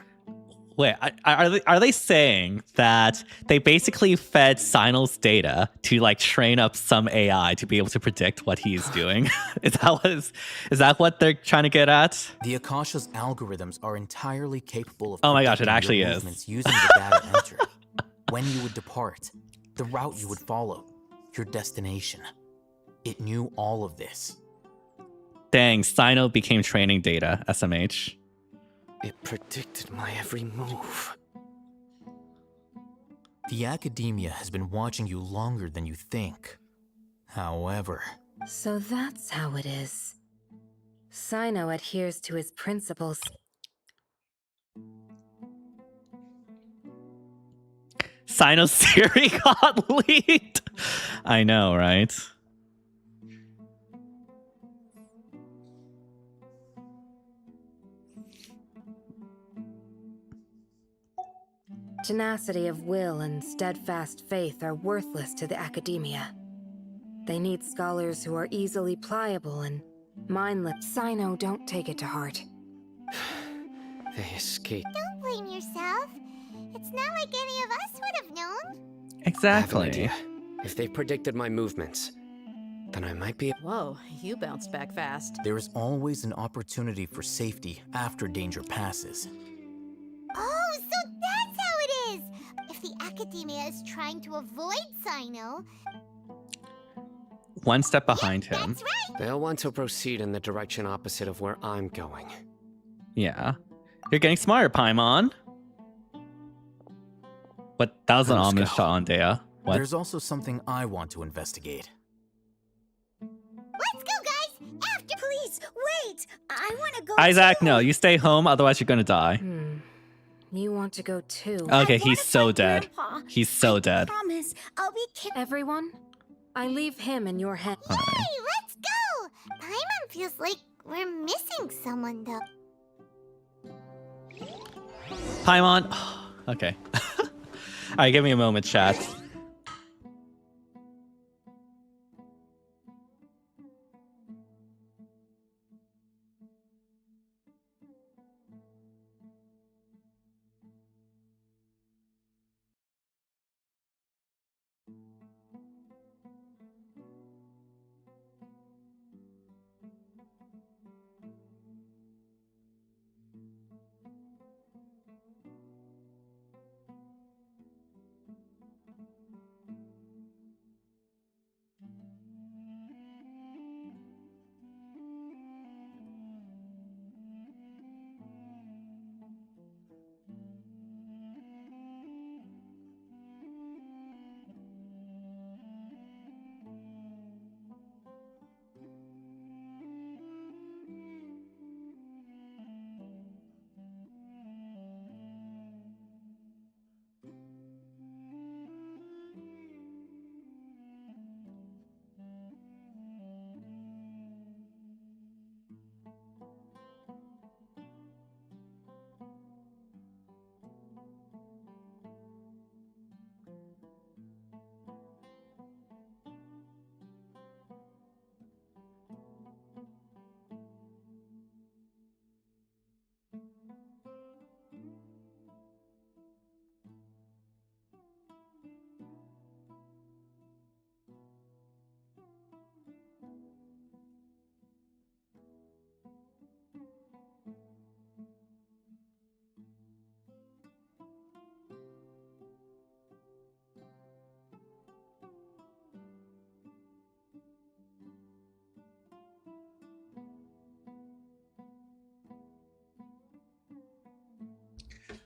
Wait, are they saying that they basically fed Sino's data to like train up some AI to be able to predict what he's doing? is that what they're trying to get at? The Akasha's algorithms are entirely capable of Oh my gosh, it predicting actually your is. movements using the data entered. When you would depart, the route you would follow, your destination. It knew all of this. Dang, Sino became training data, SMH. It predicted my every move. The academia has been watching you longer than you think. However, So that's how it is. Sino adheres to his principles. Sino's theory got leaked. I know, right? Tenacity of will and steadfast faith are worthless to the academia. They need scholars who are easily pliable and mindless. Sino, don't take it to heart. They escaped. Don't blame yourself. It's not like any of us would have known. I have an Exactly. idea. If they predicted my movements, then I might be. Whoa, you bounced back fast. there is always an opportunity for safety after danger passes. Oh, so that's how it is! If the academia is trying to avoid Sino, One step behind him. that's right! They'll want to proceed in the direction opposite of where I'm going. Yeah. You're getting smarter, Paimon. What? That was an Let's ominous go. shot on Dea. What? There's also something I want to investigate. Let's go, guys! After— Please, wait! I want to go Isaac, too. no. You stay home, otherwise you're gonna die. You want to go too. Okay, I he's wanna so find dead. Grandpa. He's so dead. Promise, I'll be Everyone, I leave him in your hands. Alright. Hey, let's go! Paimon feels like we're missing someone, though. Paimon. Okay. Alright, give me a moment, chat.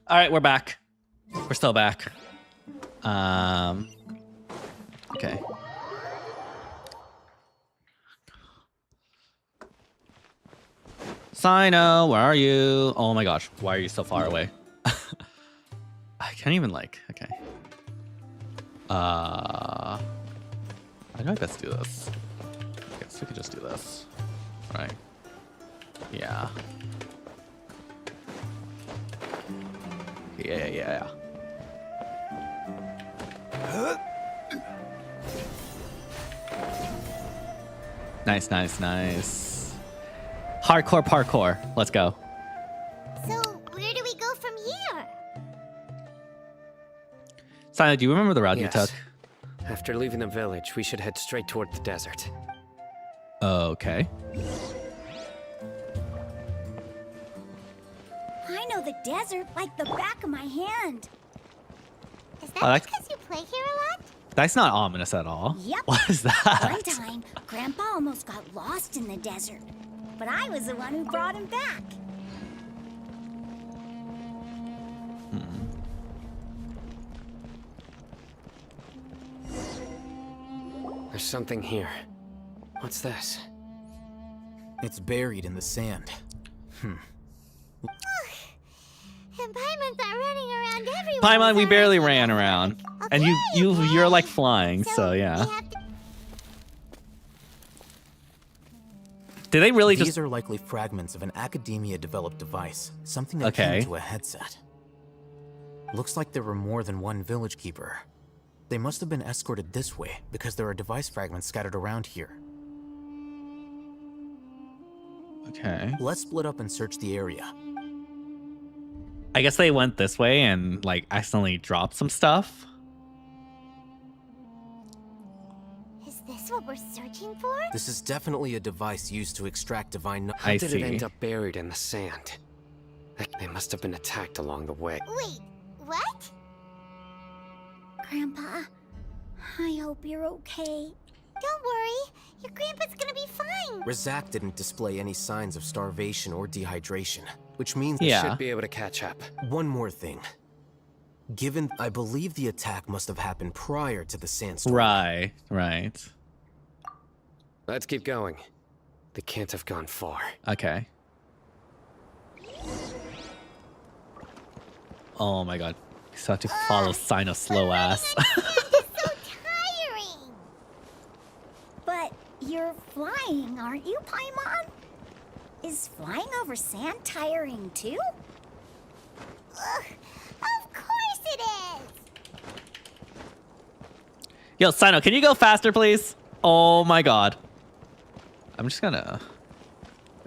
All right, we're back. We're still back. Okay. Sino, where are you? Oh my gosh, why are you so far away? I can't even like. Okay. How do I best do this? I guess we could just do this, right? Yeah. Yeah. Nice. Hardcore parkour. Let's go. So, where do we go from here? Sino, do you remember the route you Yes. took? After leaving the village, we should head straight toward the desert. Okay. I know the desert like the back of my hand. Is Oh, that because you play here a lot? That's not ominous at all. Yep. What is that? One time, Grandpa almost got lost in the desert, but I was the one who brought him back. There's something here. What's this? It's buried in the sand. And Paimon's not running around everywhere. Paimon, we so barely much. ran around. And Okay, you're like okay. flying, so yeah. we have to- Did they really These just... are likely fragments of an academia-developed device, something akin Okay. to a headset. Looks like there were more than one village keeper. They must have been escorted this way because there are device fragments scattered around here. Okay. Let's split up and search the area. I guess they went this way and like accidentally dropped some stuff. Is this what we're searching for? This is definitely a device used to extract divine knowledge. How I did see. it end up buried in the sand? They must have been attacked along the way. Wait, what? Grandpa, I hope you're okay. Don't worry. Your grandpa's gonna be fine. Razak didn't display any signs of starvation or dehydration, which means Yeah. Should be able to catch up. one more thing. Given, I believe the attack must have happened prior to the sandstorm. Right. Let's keep going. They can't have gone far. Okay. Oh my god. You still have to follow Sino's slow ass. It's so tiring. But you're flying, aren't you, Paimon? Is flying over sand tiring too? Ugh, of course it is. Yo, Sino, can you go faster, please? Oh my god. I'm just gonna...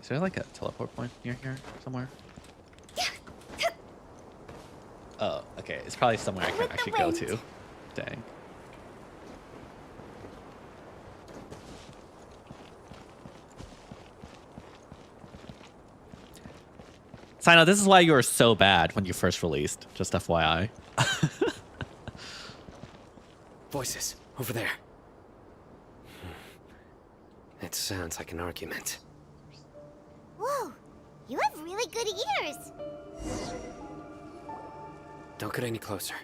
Is there like a teleport point near here somewhere? Oh, okay. It's probably somewhere I can With the actually go wind. to. Dang. Sino, this is why you were so bad when you first released. Just FYI. Voices, over there. It sounds like an argument. Whoa, you have really good ears. Don't get any closer.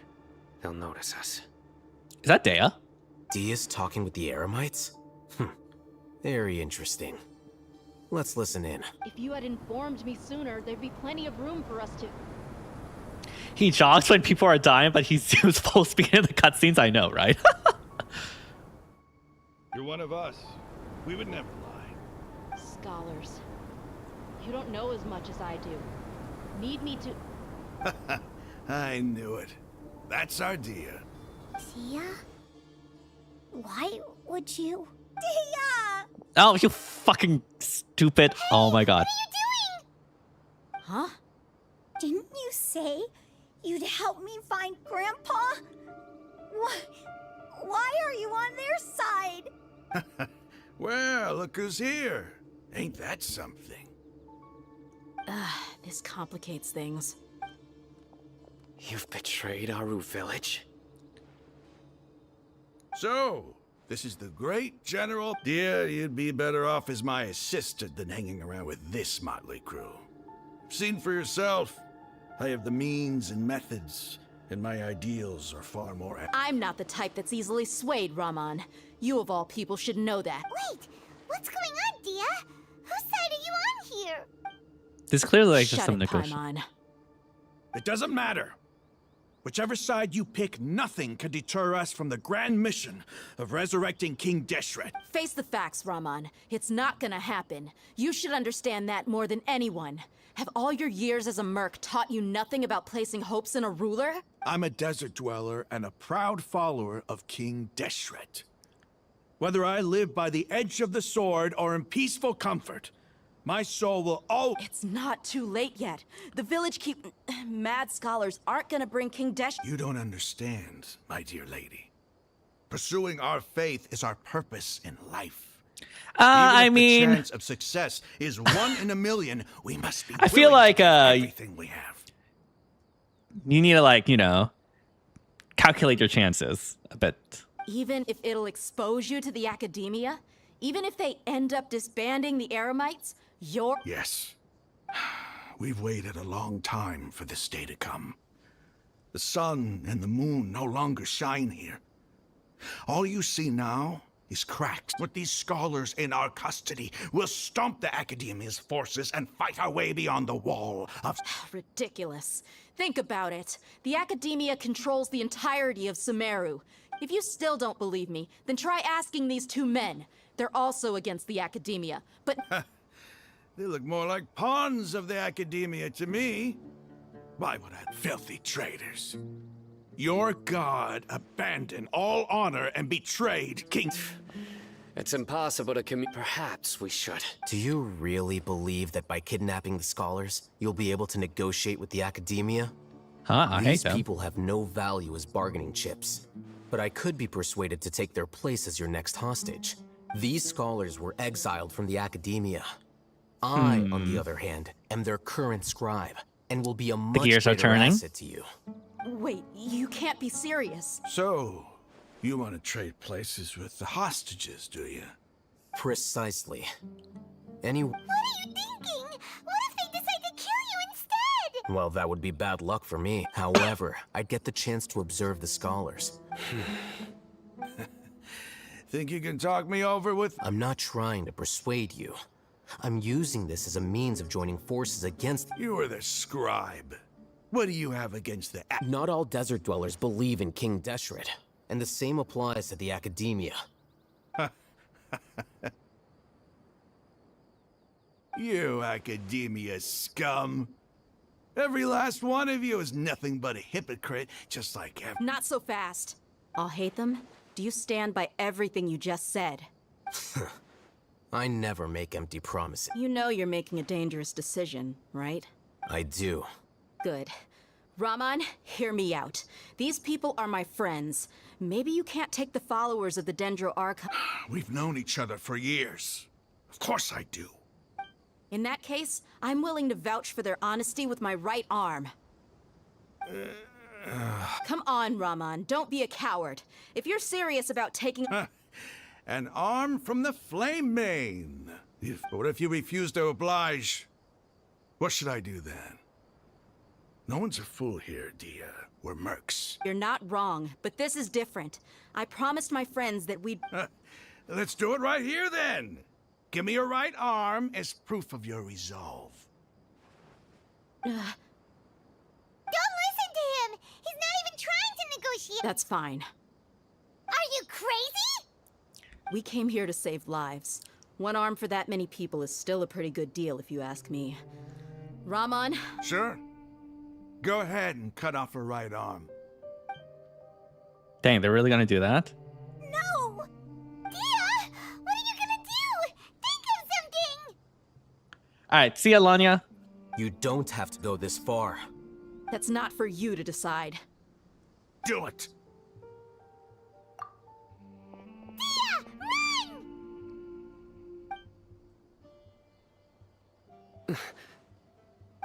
They'll notice us. Is that Dea? Dia's talking with the Eremites? Very interesting. Let's listen in. If you had informed me sooner, there'd be plenty of room for us to... He jogs when people are dying, but he's supposed to be in the cutscenes. I know, right? You're one of us. We would never lie. Scholars. You don't know as much as I do. Need me to... I knew it. That's our Dia. Tia? Why would you? Tia! Oh, you fucking stupid. Oh my god. Huh? Didn't you say you'd help me find Grandpa? Why are you on their side? Well, look who's here. Ain't that something? This complicates things. You've betrayed Aru village? So, this is the great general. Dear, you'd be better off as my assistant than hanging around with this motley crew. Seen for yourself. I have the means and methods, and my ideals are far more... I'm not the type that's easily swayed, Raman. You of all people should know that. Wait, what's going on, Dia? Whose side are you on here? There's clearly like just Shut some it, negotiation. Paimon. It doesn't matter. Whichever side you pick, nothing can deter us from the grand mission of resurrecting King Deshret. Face the facts, Raman. It's not gonna happen. You should understand that more than anyone. Have all your years as a merc taught you nothing about placing hopes in a ruler? I'm a desert dweller and a proud follower of King Deshret. Whether I live by the edge of the sword or in peaceful comfort, my soul will always... It's not too late yet. The village mad scholars aren't gonna bring King Desh... You don't understand, my dear lady. Pursuing our faith is our purpose in life. I Even if mean, the chance of success is 1 in a million, we must be I feel willing like to give everything we have. you need to like, you know, calculate your chances a bit. Even if it'll expose you to the academia? Even if they end up disbanding the Eremites? You're... Yes. We've waited a long time for this day to come. The sun and the moon no longer shine here. All you see now is cracks. With these scholars in our custody, we'll stomp the Academia's forces and fight our way beyond the wall of... Ridiculous. Think about it. The Academia controls the entirety of Sumeru. If you still don't believe me, then try asking these two men. They're also against the Academia, but... They look more like pawns of the Academia to me. Why would I... Filthy traitors. Your god abandoned all honor and betrayed King... It's impossible to Perhaps we should. Do you really believe that by kidnapping the scholars, you'll be able to negotiate with the Academia? Huh, I hate These them. people have no value as bargaining chips. But I could be persuaded to take their place as your next hostage. These scholars were exiled from the Academia. I, on the other hand, am their current scribe, and will be a much gears are greater turning. asset to you. Wait, you can't be serious. So, you want to trade places with the hostages, do you? Precisely. What are you thinking? What if they decide to kill you instead? Well, that would be bad luck for me. However, I'd get the chance to observe the scholars. Think you can talk me over with... I'm not trying to persuade you. I'm using this as a means of joining forces against... You are the scribe. What do you have against the... Not all desert dwellers believe in King Deshret, and the same applies to the Academia. You Academia scum. Every last one of you is nothing but a hypocrite, just like every... Not so fast. I'll hate them. Do you stand by everything you just said? I never make empty promises. You know you're making a dangerous decision, right? I do. Good. Raman, hear me out. These people are my friends. Maybe you can't take the followers of the Dendro Archon... We've known each other for years. Of course I do. In that case, I'm willing to vouch for their honesty with my right arm. Come on, Raman, don't be a coward. If you're serious about taking... An arm from the Flame Mane. What if you refuse to oblige? What should I do then? No one's a fool here, Dia. We're mercs. You're not wrong, but this is different. I promised my friends that we'd... Let's do it right here then. Give me your right arm as proof of your resolve. Don't listen to him! He's not even trying to negotiate! That's fine. Are you crazy? We came here to save lives. One arm for that many people is still a pretty good deal, if you ask me. Raman? Sure. Go ahead and cut off her right arm. Dang, they're really gonna do that? No! Dia! What are you gonna do? Think of something! Alright, see ya, Lanya. You don't have to go this far. That's not for you to decide. Do it! Dia!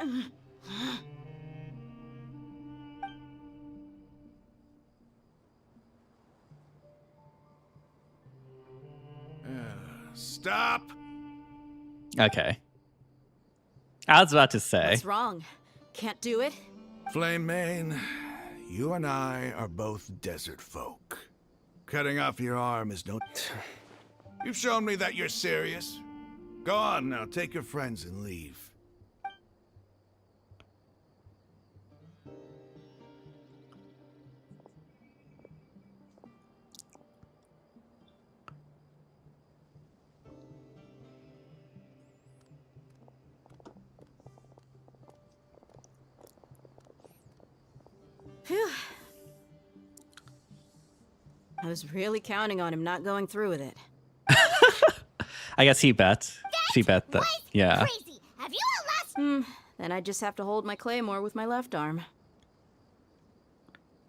Run! Stop! Okay. I was about to say. What's wrong? Can't do it? Flame Mane, you and I are both desert folk. Cutting off your arm is no... You've shown me that you're serious. Go on now, take your friends and leave. Phew. I was really counting on him not going through with it. I guess he bet. She bet that. Yeah. Crazy. Have you a last? Then I just have to hold my claymore with my left arm.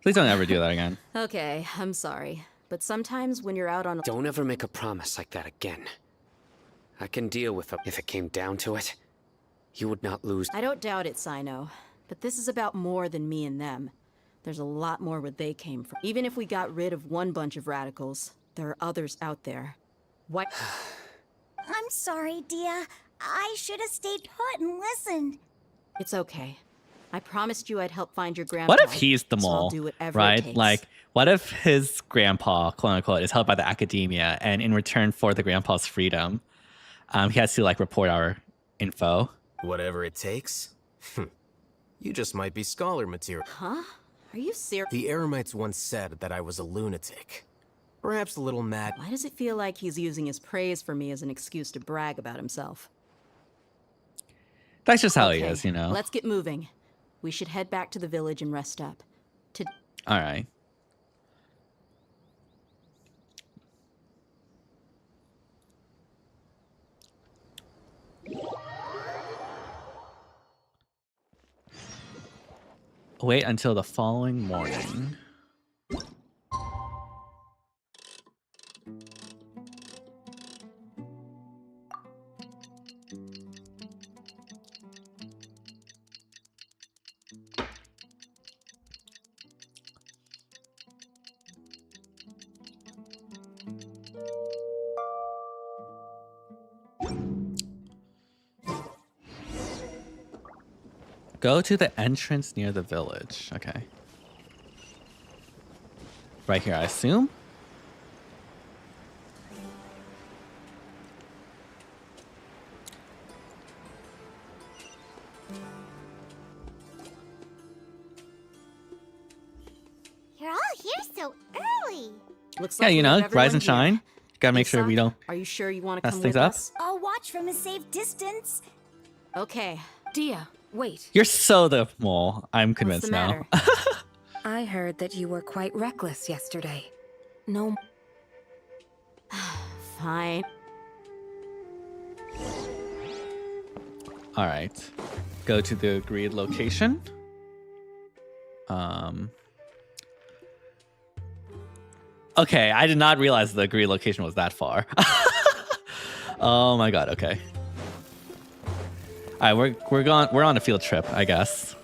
Please don't ever do that again. Okay, I'm sorry. But sometimes when you're out on... Don't ever make a promise like that again. I can deal with it if it came down to it. You would not lose. I don't doubt it, Sino. But this is about more than me and them. There's a lot more where they came from. Even if we got rid of one bunch of radicals, there are others out there. What? I'm sorry, Dia. I should have stayed put and listened. It's okay. I promised you I'd help find your grandpa. What if he's the so I'll mole, do whatever it right? takes. Like, what if his grandpa, quote unquote, is held by the academia, and in return for the grandpa's freedom, he has to like report our info. Whatever it takes? You just might be scholar material. Huh? Are you serious? The Eremites once said that I was a lunatic. Perhaps a little mad. Why does it feel like he's using his praise for me as an excuse to brag about himself? That's just how he Okay, is, you know? Let's get moving. We should head back to the village and rest up. All right. Wait until the following morning. Go to the entrance near the village. Okay. Right here, I assume? You're all here so early. Looks Yeah, like you we know, have rise everyone and here. shine. Gotta make sure we don't Are you sure you want to mess come things with up. us? I'll watch from a safe distance. Okay. Dia, wait. You're so the mole. I'm convinced now. I heard that you were quite reckless yesterday. No. Fine. All right. Go to the agreed location. Okay, I did not realize the agreed location was that far. Oh my god, okay. All right, we're on a field trip, I guess.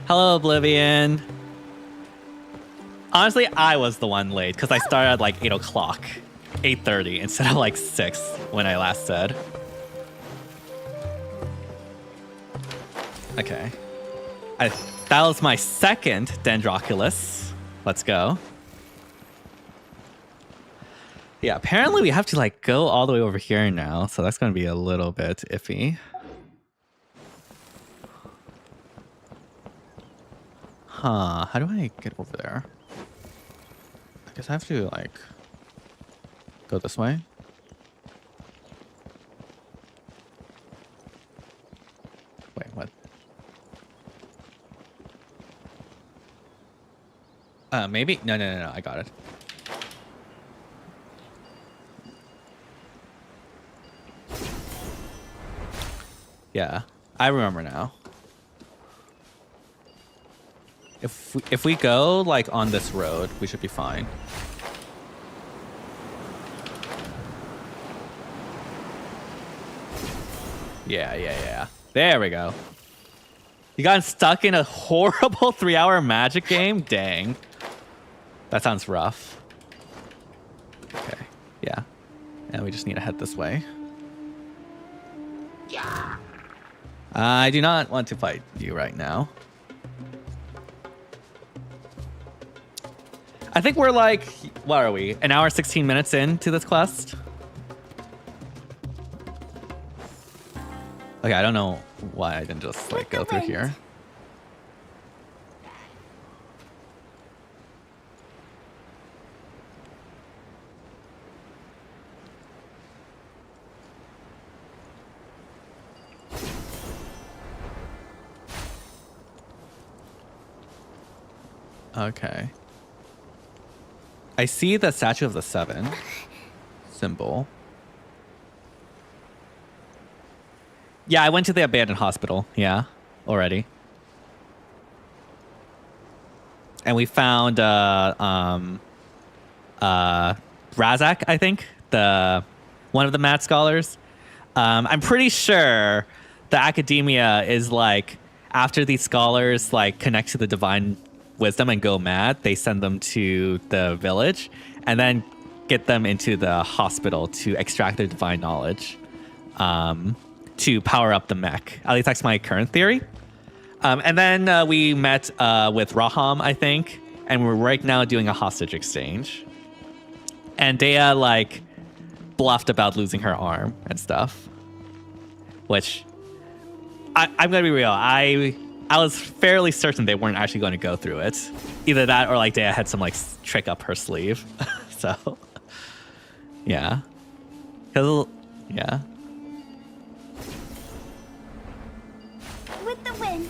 Hello, Oblivion. Honestly, I was the one late because I started at like 8 o'clock, 8:30 instead of like 6 when I last said. Okay. That was my second Dendroculus. Let's go. Yeah, apparently we have to like go all the way over here now, so that's going to be a little bit iffy. Huh, how do I get over there? I guess I have to, like, go this way. Wait, what? Maybe? No, I got it. Yeah, I remember now. If we go like on this road, we should be fine. Yeah. There we go. You got stuck in a horrible 3-hour magic game? Dang. That sounds rough. Okay, yeah. And we just need to head this way. I do not want to fight you right now. I think we're like, what are we? An hour, 16 minutes into this quest? Okay, I don't know why I didn't just like go through here. Okay. I see the Statue of the Seven symbol. Yeah, I went to the abandoned hospital. Yeah, already. And we found Razak, I think, one of the Mad Scholars. I'm pretty sure the academia is like, after these scholars like connect to the divine wisdom and go mad, they send them to the village and then get them into the hospital to extract their divine knowledge to power up the mech. At least that's my current theory. And then we met with Raham, I think, and we're right now doing a hostage exchange. And Dea like bluffed about losing her arm and stuff, which I'm gonna be real. I was fairly certain they weren't actually going to go through it. Either that or like Dea had some like trick up her sleeve. So, yeah. Yeah. With the wind.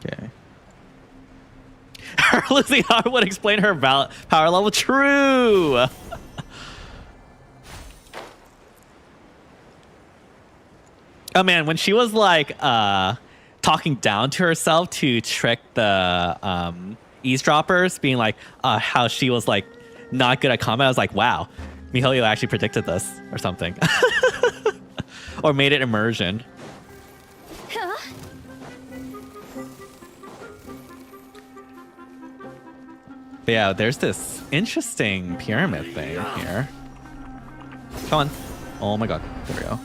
Okay. Her losing arm would explain her power level. True. Oh man, when she was like talking down to herself to trick the eavesdroppers, being like how she was like not good at combat, I was like, wow, MiHoYo actually predicted this or something. Or made it immersion. Huh? But yeah, there's this interesting pyramid thing here. Come on. Oh my god, there we go.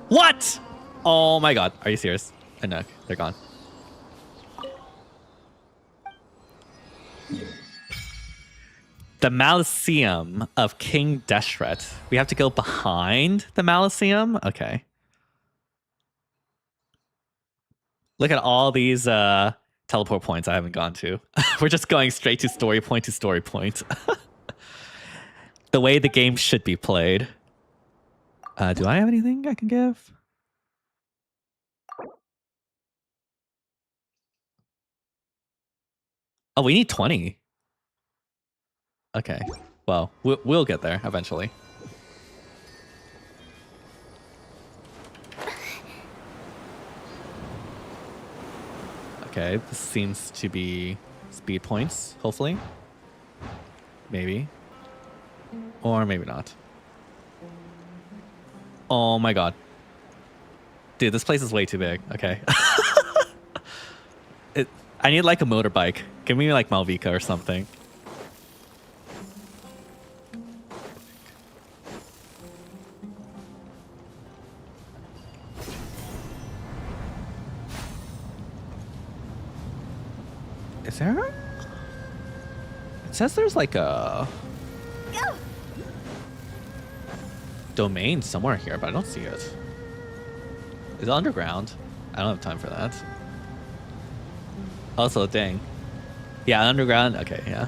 What? Oh my god. Are you serious? And no, they're gone. The Mausoleum of King Deshret. We have to go behind the Mausoleum? Okay. Look at all these teleport points I haven't gone to. We're just going straight to story point to story point. The way the game should be played. Do I have anything I can give? Oh, we need 20. Okay. Well, we'll get there eventually. Okay, this seems to be speed points, hopefully. Maybe. Or maybe not. Oh my god. Dude, this place is way too big. Okay. I need like a motorbike. Give me like Malvika or something. Is there? It says there's like a domain somewhere here, but I don't see it. Is it underground? I don't have time for that. Also, dang. Yeah, underground. Okay, yeah.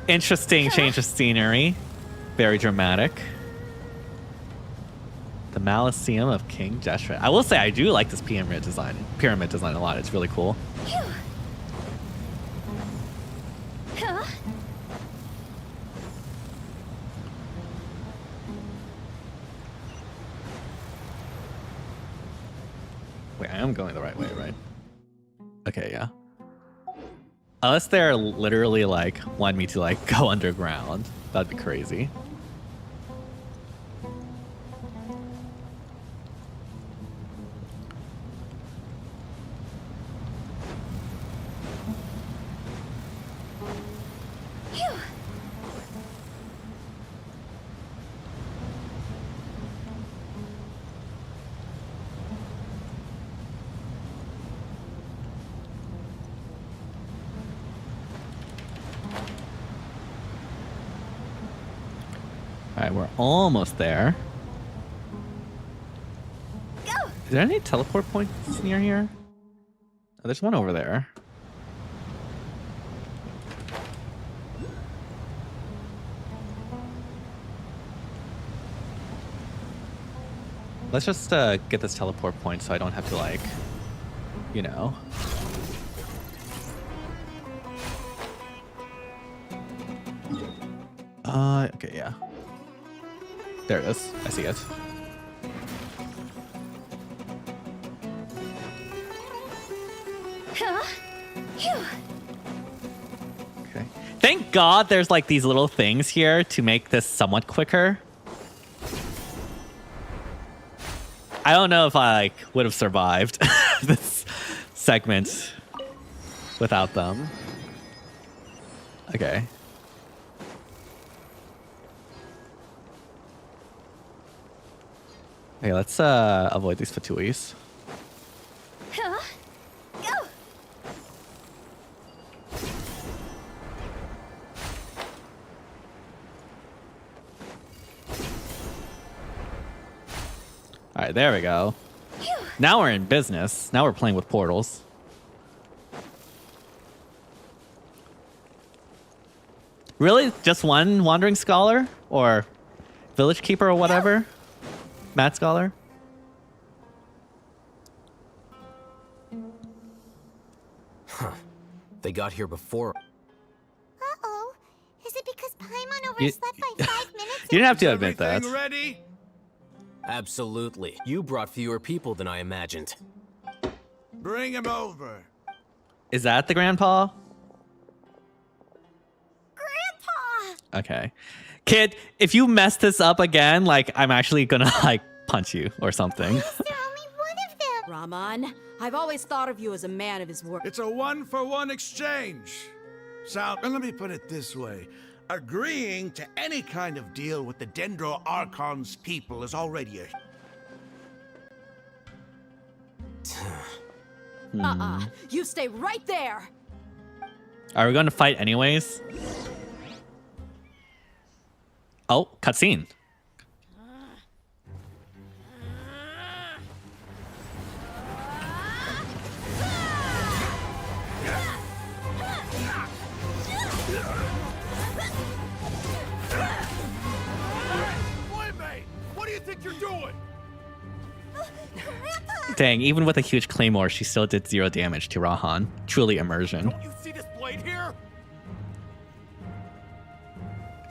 Interesting change of scenery. Very dramatic. The Mausoleum of King Deshret. I will say I do like this pyramid design a lot. It's really cool. I'm going the right way, right? Okay, yeah. Unless they're literally like want me to like go underground. That'd be crazy. Alright, we're almost there. Go! Is there any teleport points near here? Oh, there's one over there. Let's just get this teleport point so I don't have to like, you know. Okay, yeah. There it is. I see it. Okay. Thank God there's like these little things here to make this somewhat quicker. I don't know if I like would have survived this segment without them. Okay. Okay, let's avoid these Fatuis. Go! Alright, there we go. Now we're in business. Now we're playing with portals. Really? Just one Wandering Scholar? Or Village Keeper or whatever? Mad Scholar? Huh. They got here before. Uh-oh. Is it because Paimon overslept by 5 minutes? You didn't have to admit that. Ready? Absolutely. You brought fewer people than I imagined. Bring him over. Is that the grandpa? Grandpa! Okay. Kid, if you mess this up again, like, I'm actually gonna, like, punch you or something. Is there only one of them? Raman, I've always thought of you as a man of his word. It's a one-for-one exchange. So, let me put it this way. Agreeing to any kind of deal with the Dendro Archon's people is already a... You stay right there! Are we gonna fight anyways? Oh, cutscene. What do you think you're doing? Dang, even with a huge claymore, she still did 0 damage to Rahan. Truly immersion. Don't you see this blade here?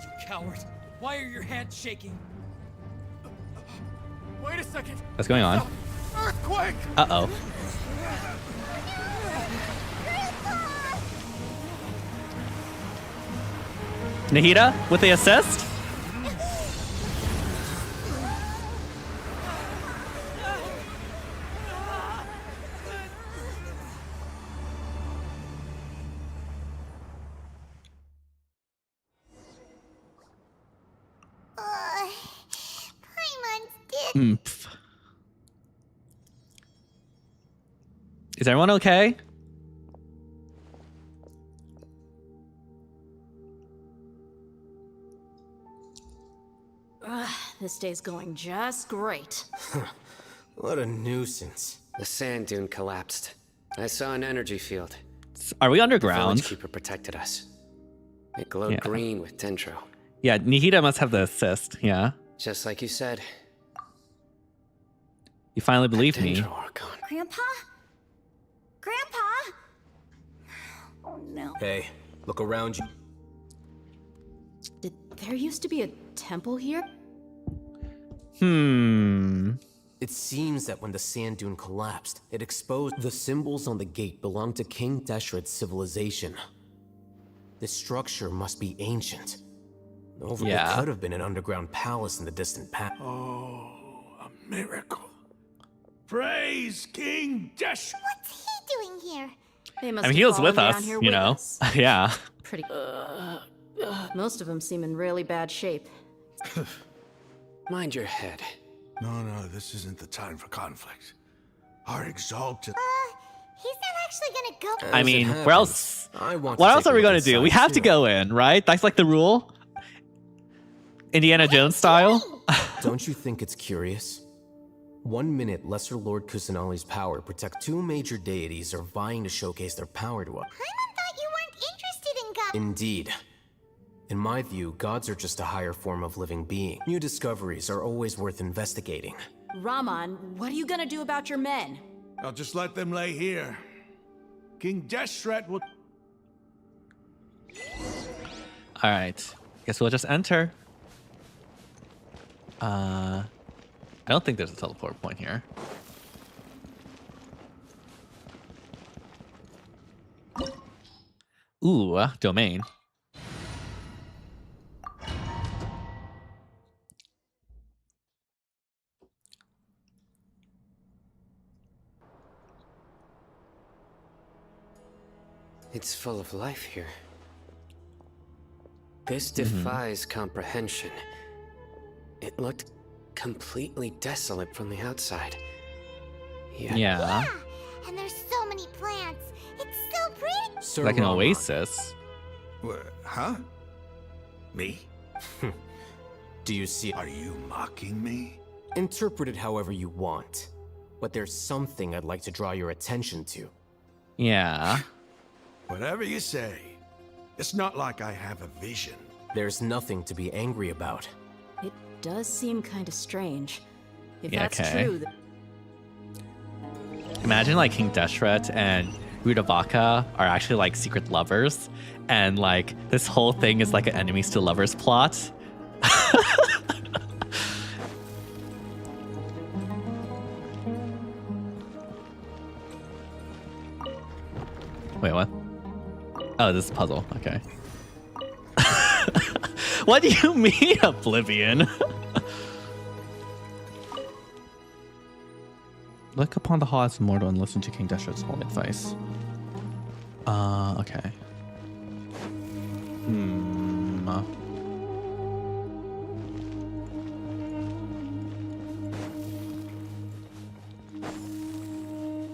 You coward. Why are your hands shaking? Wait a second. What's going on? Earthquake! Uh-oh. Nahida with the assist? Paimon's dead. Oomph. Is everyone okay? This day's going just great. What a nuisance. The sand dune collapsed. I saw an energy field. Are we The underground? village keeper protected us. It glowed Yeah. green with dendro. Yeah, Nahida must have the assist. Yeah. Just like you said. You finally believed me. Dendro Archon. Grandpa? Grandpa? Oh no. Hey, look around you. Did there used to be a temple here? It seems that when the sand dune collapsed, it exposed the symbols on the gate belonged to King Deshret's civilization. This structure must be ancient. It could have been an underground palace in the distant past. Oh, a miracle. Praise King Deshret. What's he doing here? They must I mean, have he was fallen with down us, here you with know? us. Yeah. Pretty. Most of them seem in really bad shape. Mind your head. No, this isn't the time for conflict. Our exalted... He's not actually gonna go. I mean, where else? What else are we gonna do? We have to go in, right? That's like the rule. Indiana Jones style. Don't you think it's curious? 1 minute, Lesser Lord Kusanali's power protect 2 major deities are vying to showcase their power to us. Paimon thought you weren't interested in God. Indeed. In my view, gods are just a higher form of living being. New discoveries are always worth investigating. Raman, what are you gonna do about your men? I'll just let them lay here. King Deshret will... Alright. Guess we'll just enter. I don't think there's a teleport point here. Ooh, domain. It's full of life here. This defies comprehension. It looked completely desolate from the outside. Yeah. And there's so many plants. It's so pretty. Sir Like an Raman. oasis. Huh? Me? Do you see? Are you mocking me? Interpret it however you want. But there's something I'd like to draw your attention to. Yeah. Whatever you say. It's not like I have a vision. There's nothing to be angry about. It does seem kind of strange. If Yeah, that's okay. true, Imagine like King Deshret and Rudavaka are actually like secret lovers, and like this whole thing is like an enemies to lovers plot. Wait, what? Oh, this is a puzzle. Okay. What do you mean, Oblivion? Look upon the halls of mortal and listen to King Deshret's holy advice. Okay.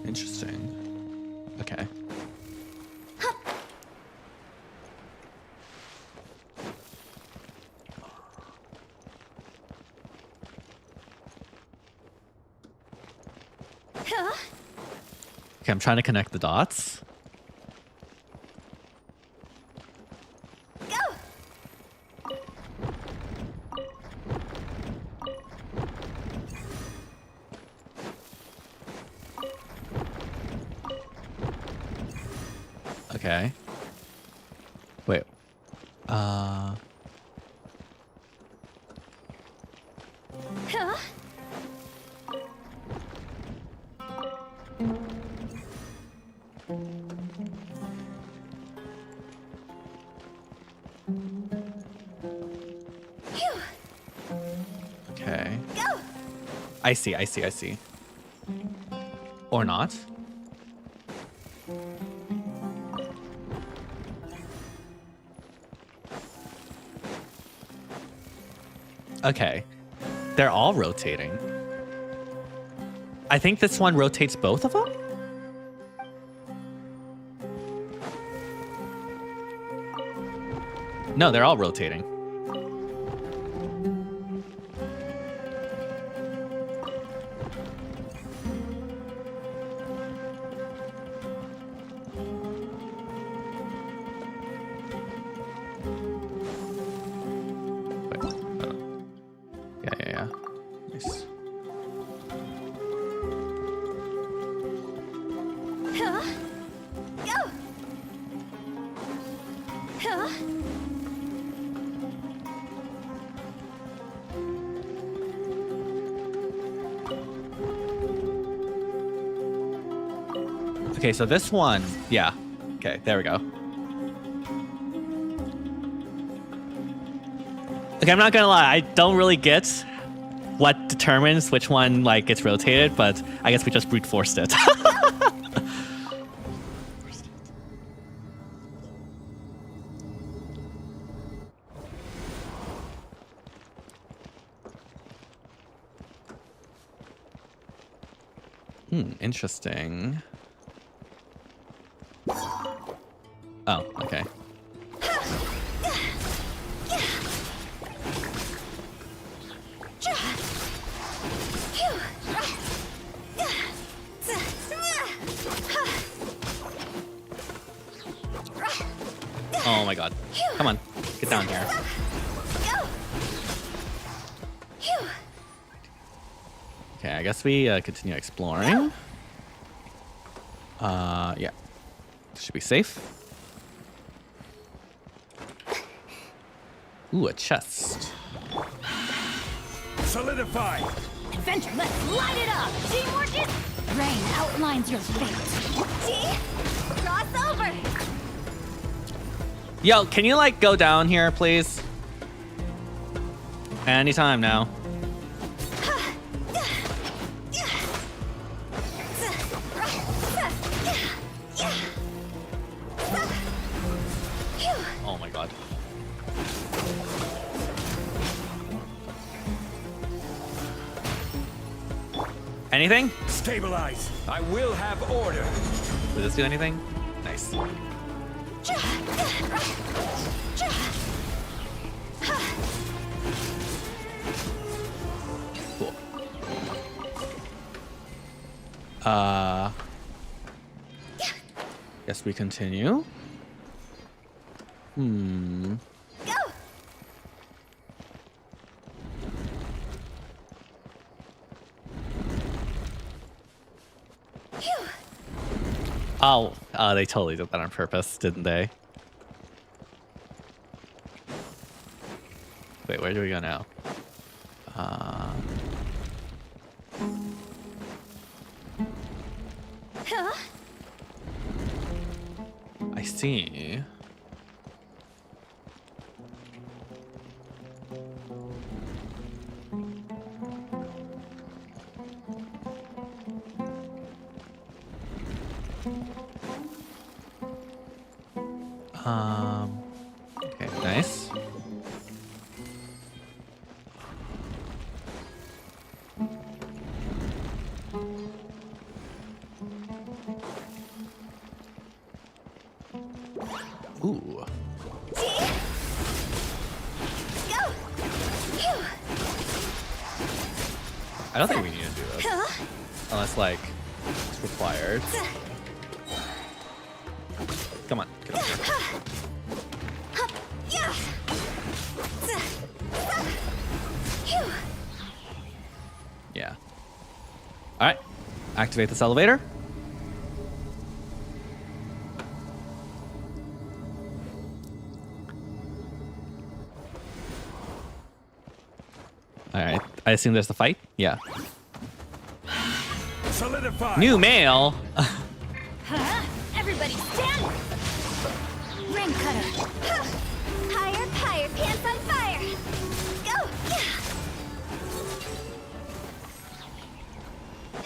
Interesting. Okay. Okay, I'm trying to connect the dots. Okay. Wait. Okay. I see. Or not. Okay. They're all rotating. I think this one rotates both of them? No, they're all rotating. Yeah. Nice. Okay, so this one, yeah. Okay, there we go. Okay, I'm not gonna lie, I don't really get what determines which one like gets rotated, but I guess we just brute forced it. Interesting. Oh, okay. Oh my god. Come on, get down here. Okay, I guess we continue exploring. Yeah. Should be safe. Ooh, a chest. Solidify! Adventure, let's light it up! Teamwork is... Rain outlines your fate. See? Cross over! Yo, can you like go down here, please? Anytime now. Oh my god. Anything? Stabilize! I will have order! Does this do anything? Nice. Cool. Guess we continue. Go! Oh, they totally did that on purpose, didn't they? Wait, where do we go now? Huh? I see. Okay, nice. Ooh. I don't think we need to do this. Unless, like, it's required. Come on, get up here. Yeah. Alright. Activate this elevator. Alright. I assume there's the fight? Yeah. Solidify! New mail! Huh? Everybody stand! Ring cutter! Higher, higher, pants on fire! Go!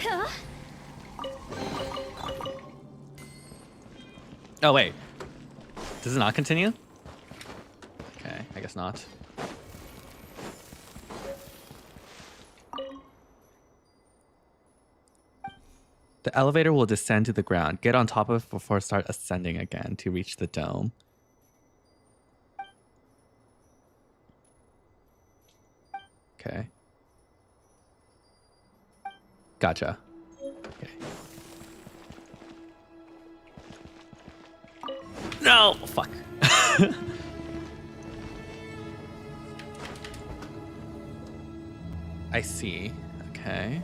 Huh? Oh, wait. Does it not continue? Okay, I guess not. The elevator will descend to the ground. Get on top of it before start ascending again to reach the dome. Okay. Gotcha. Okay. No! Fuck. I see. Okay.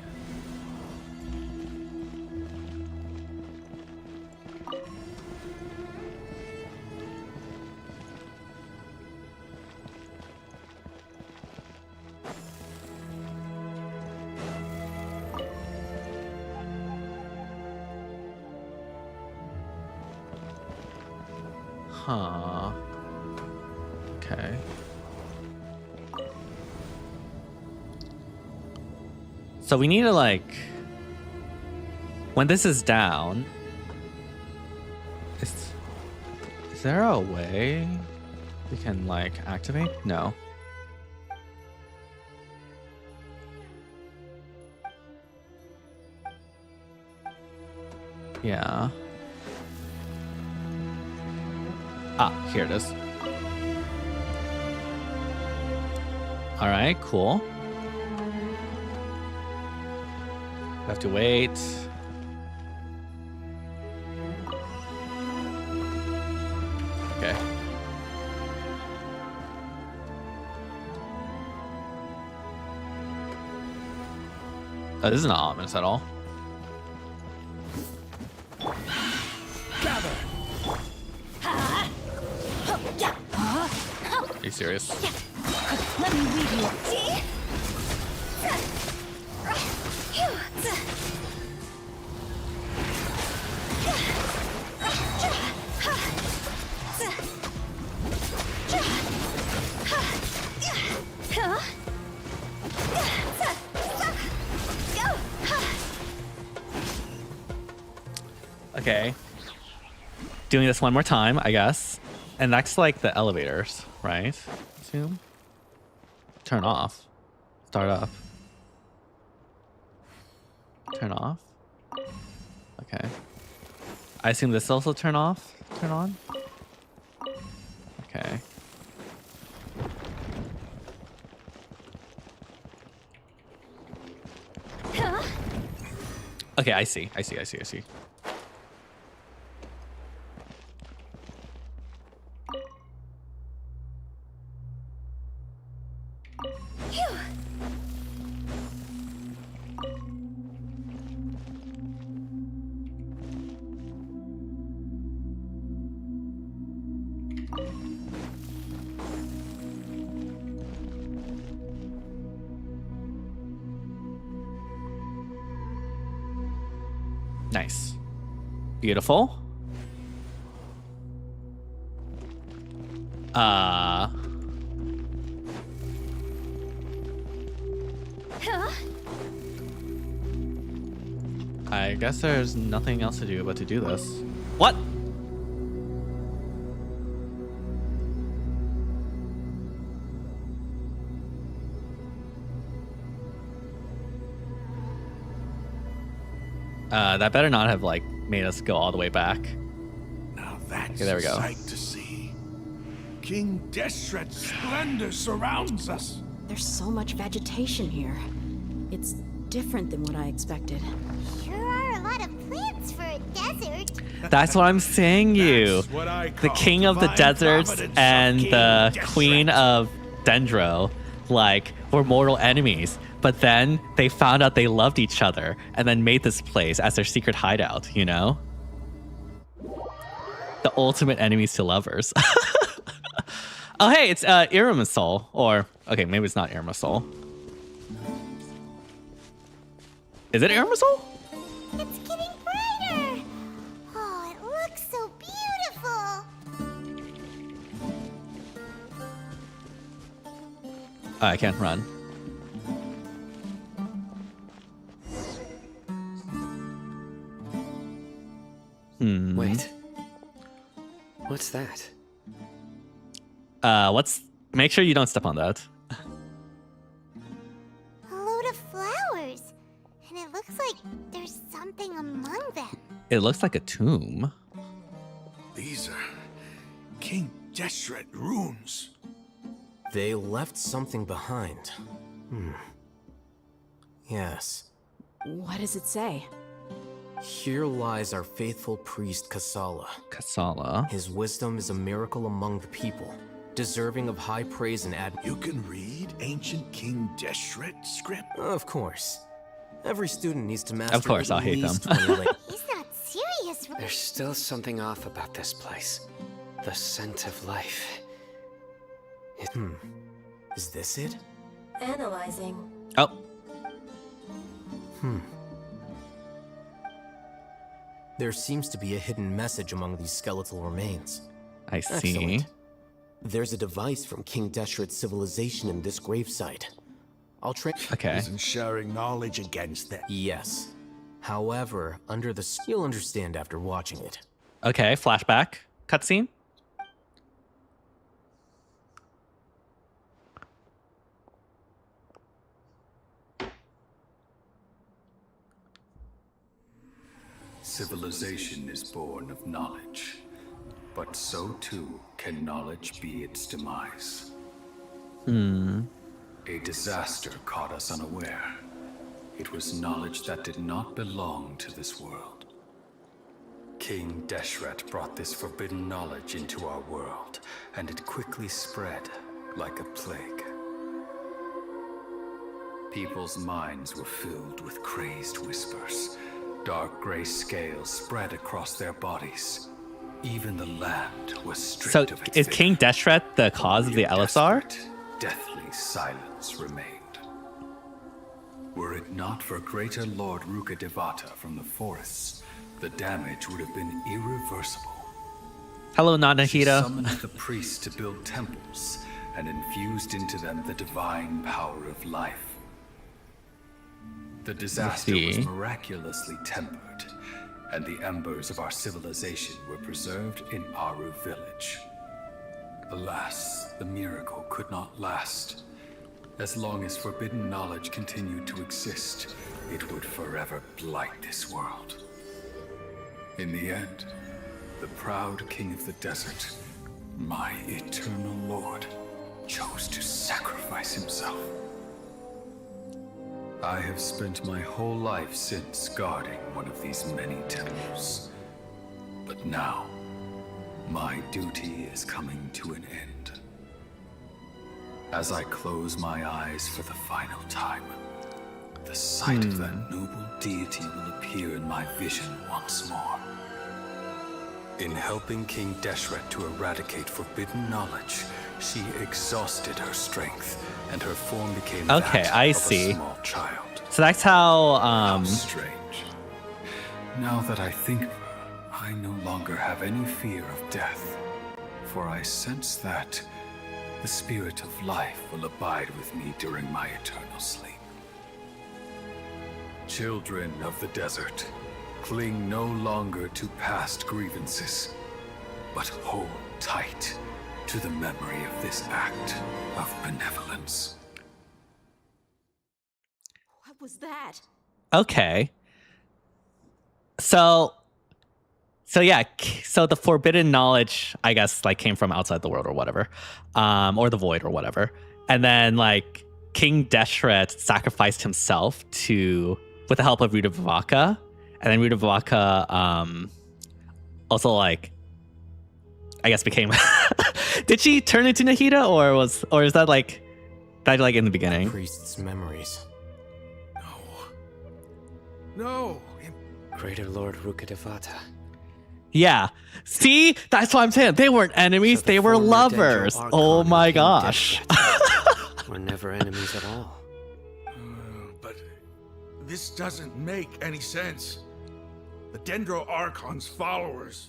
Huh. Okay. So we need to like, when this is down, is there a way we can like activate? No. Yeah. Ah, here it is. All right, cool. Have to wait. Okay. Oh, this is not ominous at all. Gather. Are you serious? Let me lead you. Okay. Doing this one more time, I guess. And that's like the elevators, right? Assume. Turn off. Start up. Turn off. Okay. I assume this also turn off? Turn on? Okay. Okay, I see. I see. Nice. Beautiful. I guess there's nothing else to do but to do this. What? That better not have like made us go all the way back. Now that's Okay, there we go. a sight to see. King Deshret's splendor surrounds us. There's so much vegetation here. It's different than what I expected. Sure are a lot of plants for a desert. That's what I'm saying, you. That's what I The call king of the divine deserts providence of and King the Deshret. queen of Dendro, like, were mortal enemies. But then they found out they loved each other and then made this place as their secret hideout, you know? The ultimate enemies to lovers. Oh, hey, it's Iramisol. Or, okay, maybe it's not Iramisol. Is it Iramisol? It's getting brighter. Oh, it looks so beautiful. I can't run. Wait. What's that? Make sure you don't step on that. A load of flowers. And it looks like there's something among them. It looks like a tomb. These are King Deshret runes. They left something behind. Yes. What does it say? Here lies our faithful priest Kasala. Kasala. His wisdom is a miracle among the people, deserving of high praise and admiration. You can read ancient King Deshret script? Of course. Every student needs to master Of course, I'll at hate them. least 20 lang- He's not serious. There's still something off about this place. The scent of life. Is this it? Analyzing. Oh. There seems to be a hidden message among these skeletal remains. I see. Excellent. There's a device from King Deshret's civilization in this gravesite. I'll train. Okay. Isn't sharing knowledge against that? Yes. However, under the you'll understand after watching it. Okay, flashback. Cutscene. Civilization is born of knowledge, but so too can knowledge be its demise. A disaster caught us unaware. It was knowledge that did not belong to this world. King Deshret brought this forbidden knowledge into our world, and it quickly spread like a plague. People's minds were filled with crazed whispers. Dark gray scales spread across their bodies. Even the land was stripped So of its is vigor. King Deshret the cause of the LSR? Deathly silence remained. Were it not for greater Lord Ruka Devata from the forests, the damage would have been irreversible. Hello, She Nanahita. summoned the priests to build temples and infused into them the divine power of life. The disaster was miraculously tempered, and the embers of our civilization were preserved in Aru village. Alas, the miracle could not last. As long as forbidden knowledge continued to exist, it would forever blight this world. In the end, the proud king of the desert, my eternal lord, chose to sacrifice himself. I have spent my whole life since guarding one of these many temples. But now, my duty is coming to an end. As I close my eyes for the final time, the sight of that noble deity will appear in my vision once more. In helping King Deshret to eradicate forbidden knowledge, she exhausted her strength, and her form became Okay, that I of see. a small child. So that's how How strange. Now that I think of her, I no longer have any fear of death, for I sense that the spirit of life will abide with me during my eternal sleep. Children of the desert, cling no longer to past grievances, but hold tight to the memory of this act of benevolence. What was that? Okay. So yeah, so the forbidden knowledge, I guess, like came from outside the world or whatever, or the void or whatever, and then like King Deshret sacrificed himself with the help of Rudavaka, and then Rudavaka also like, I guess became. Did she turn into Nahida, or is that like in the beginning? Priest's memories. No. Greater Lord Ruka Devata. Yeah. See? That's what I'm saying. They weren't enemies, they were lovers. Oh my gosh. We're never enemies at all. But this doesn't make any sense. The Dendro Archon's followers,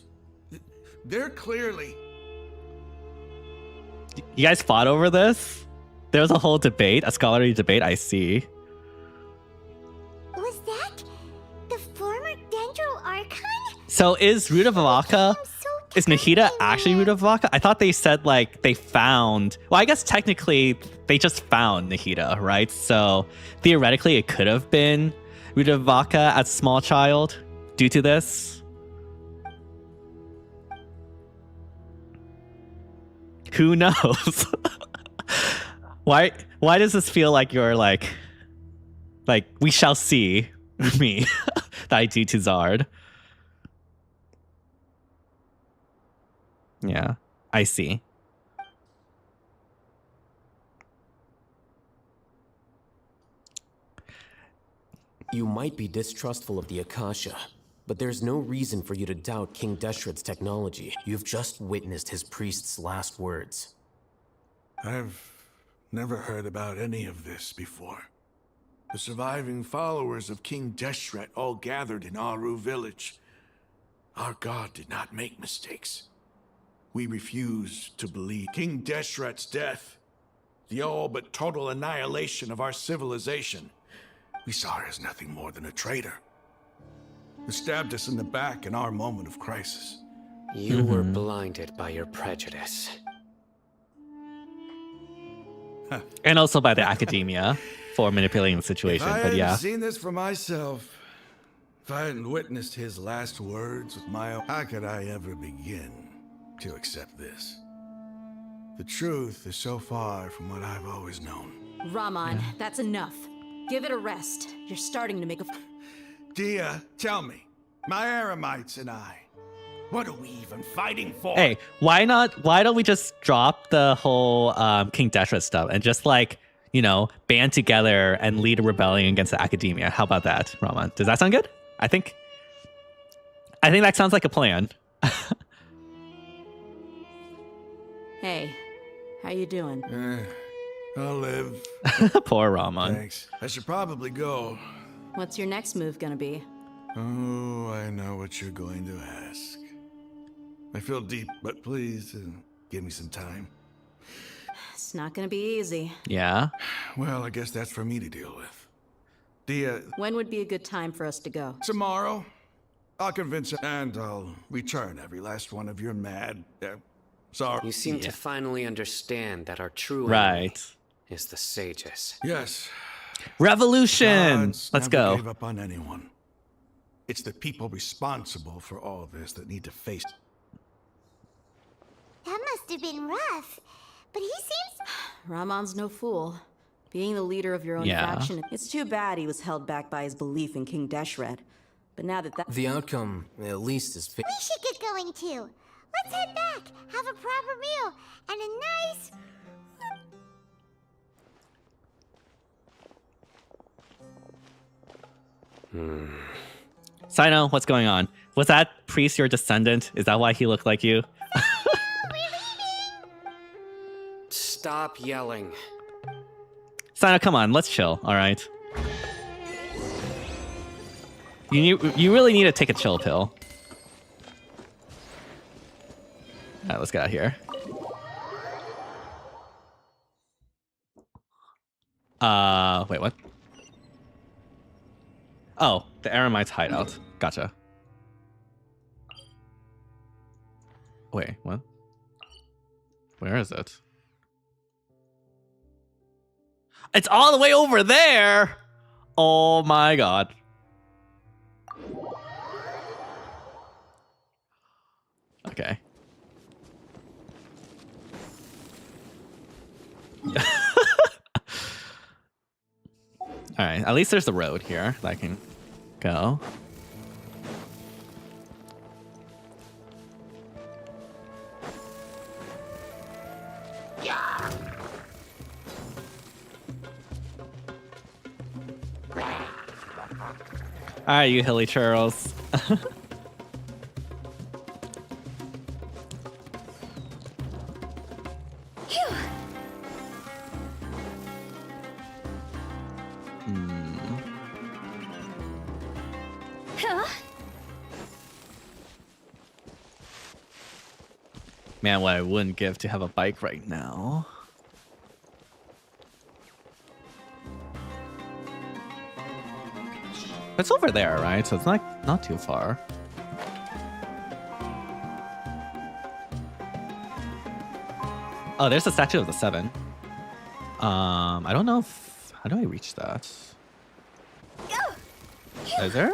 they're clearly... You guys fought over this? There was a whole debate, a scholarly debate, I see. Was that the former Dendro Archon? So is Rudavaka, is Nahida actually Rudavaka? I thought they said like they found, well, I guess technically they just found Nahida, right? So theoretically it could have been Rudavaka as small child due to this. Who knows? Why does this feel like you're like we shall see me that I do to Zard? Yeah, I see. You might be distrustful of the Akasha, but there's no reason for you to doubt King Deshret's technology. You've just witnessed his priest's last words. I've never heard about any of this before. The surviving followers of King Deshret all gathered in Aru village. Our god did not make mistakes. we refuse to believe. King Deshret's death, the all but total annihilation of our civilization, we saw her as nothing more than a traitor who stabbed us in the back in our moment of crisis. You were blinded by your prejudice. And also by the academia for manipulating the situation, If I but yeah. hadn't seen this for myself, if I hadn't witnessed his last words with my own, how could I ever begin to accept this? The truth is so far from what I've always known. Raman, that's enough. Give it a rest. You're starting to make a... Dia, tell me, my Eremites and I, what are we even fighting for? Hey, why don't we just drop the whole King Deshret stuff and just like, you know, band together and lead a rebellion against the academia? How about that, Raman? Does that sound good? I think that sounds like a plan. Hey, how you doing? I'll live. Poor Raman. Thanks. I should probably go. What's your next move gonna be? Oh, I know what you're going to ask. I feel deep, but please, give me some time. It's not gonna be easy. Yeah? Well, I guess that's for me to deal with. Dia... When would be a good time for us to go? Tomorrow. I'll convince him, and I'll return every last one of your mad... sorry. You seem to finally understand that our true Right. enemy is the sages. Yes. Revolution! Gods Let's never go. Give up on anyone. It's the people responsible for all this that need to face... That must have been rough. But he seems... Ramon's no fool. Being the leader of your own Yeah. faction, it's too bad he was held back by his belief in King Deshret. But now that The outcome, at least, is We should get going too. Let's head back, have a proper meal, and a nice... Sino, what's going on? Was that priest your descendant? Is that why he looked like you? Stop yelling. Sino, come on, let's chill, alright? You really need to take a chill pill. Alright, let's get out of here. Wait, what? Oh, the Eremites hideout. Gotcha. Wait, what? Where is it? It's all the way over there! Oh my god. Okay. Alright, at least there's the road here that I can go. Alright, you hilly churls. Man, what I wouldn't give to have a bike right now. It's over there, right? So it's not too far. Oh, there's the statue of the Seven. I don't know if... How do I reach that? Is there?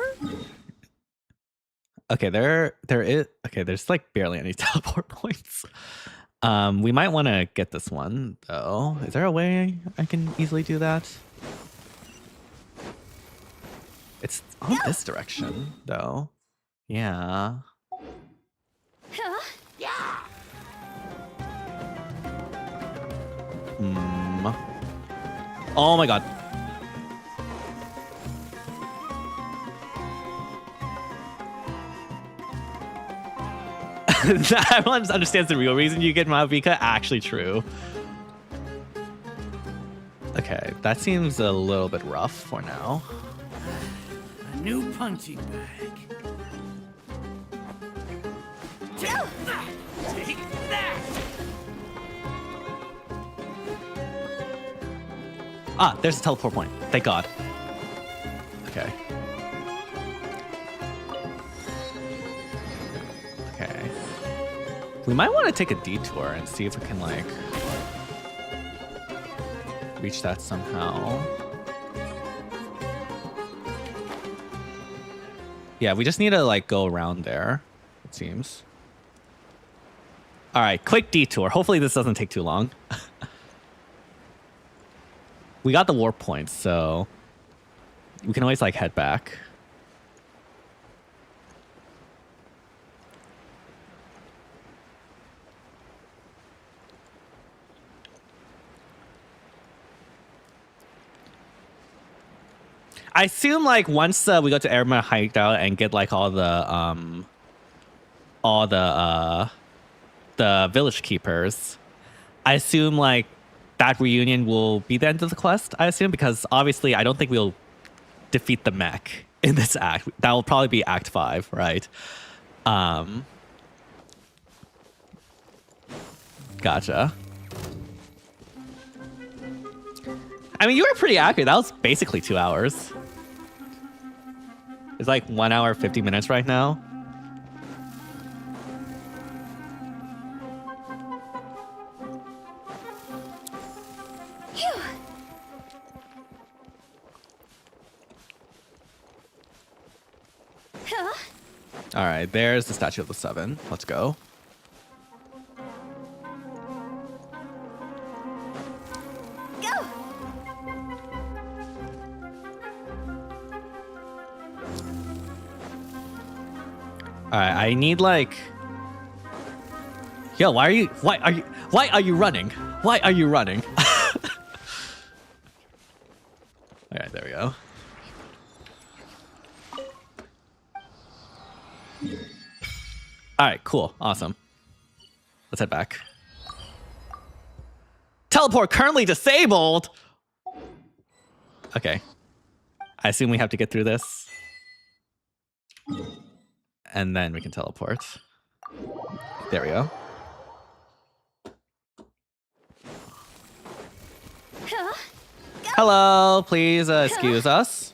Okay, there is... Okay, there's like barely any teleport points. We might want to get this one, though. Is there a way I can easily do that? It's on this direction, though. Yeah. Oh my god. Everyone understands the real reason you get Malavika. Actually true. Okay, that seems a little bit rough for now. A new punching bag. Take that! Take Ah, there's a teleport point. Thank God. Okay. Okay. We might want to take a detour and see if we can, like, reach that somehow. Yeah, we just need to, like, go around there, it seems. All right, quick detour. Hopefully this doesn't take too long. We got the warp points, so we can always, like, head back. I assume, like, once we go to Airman Hideout and get, like, all the village keepers, I assume, like, that reunion will be the end of the quest, I assume, because obviously I don't think we'll defeat the mech in this act. That will probably be Act 5, right? Gotcha. I mean, you were pretty accurate. That was basically 2 hours. It's like 1 hour, 50 minutes right now. All right, there's the Statue of the Seven. Let's go. Go! All right, I need, like... Yo, why are you running? Why are you running? All right, there we go. All right, cool. Awesome. Let's head back. Teleport currently disabled! Okay. I assume we have to get through this. And then we can teleport. There we go. Hello, please excuse us.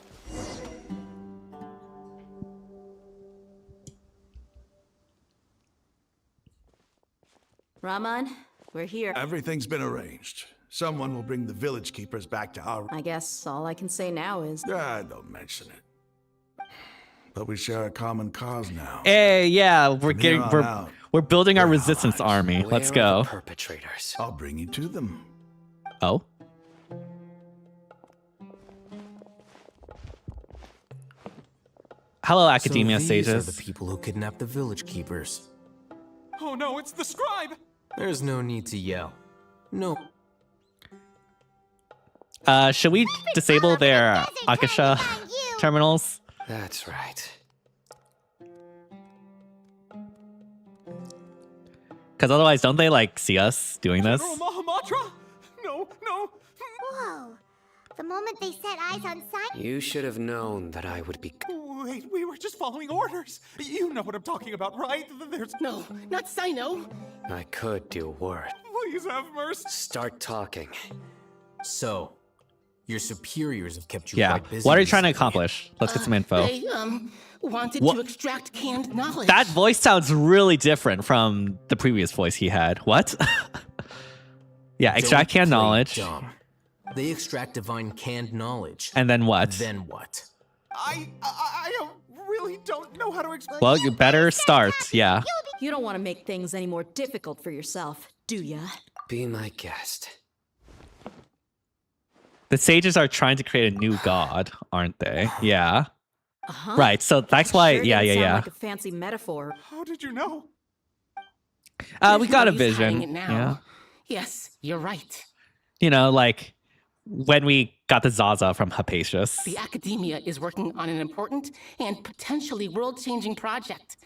Raman, we're here. Everything's been arranged. Someone will bring the village keepers back to our... I guess all I can say now is... don't mention it. But we share a common cause now. Hey, yeah, we're building our we're resistance army. Let's go. Perpetrators. I'll bring you to them. Oh? Hello, Academia so these sages. are the people who kidnapped the village keepers. Oh no, it's the scribe! There's no need to yell. No. Should we disable their Akasha terminals? That's right. Because otherwise, don't they, like, see us doing this? General Mahamatra? No, no. Whoa. The moment they set eyes on Sai... You should have known that I would be... Wait, we were just following orders. You know what I'm talking about, right? There's... No, not Sino. I could do worse. Please have mercy. Start talking. So, your superiors have kept you Yeah. quite busy. What are you trying to recently. accomplish? Let's get some info. They, wanted What? to extract canned knowledge. That voice sounds really different from the previous voice he had. What? Yeah, extract Don't canned play knowledge. dumb. They extract divine canned knowledge. And then what? Then what? I really don't know how to explain. Well, you better start. Yeah. You don't want to make things any more difficult for yourself, do ya? Be my guest. The sages are trying to create a new god, aren't they? Yeah. Uh-huh. Right. So that's why. Sure Yeah, didn't yeah, sound yeah. like a fancy metaphor. How did you know? We got a There's no use hiding vision. it now. Yeah. Yes, you're right. You know, like when we got the Zaza from Hypatius. The academia is working on an important and potentially world-changing project.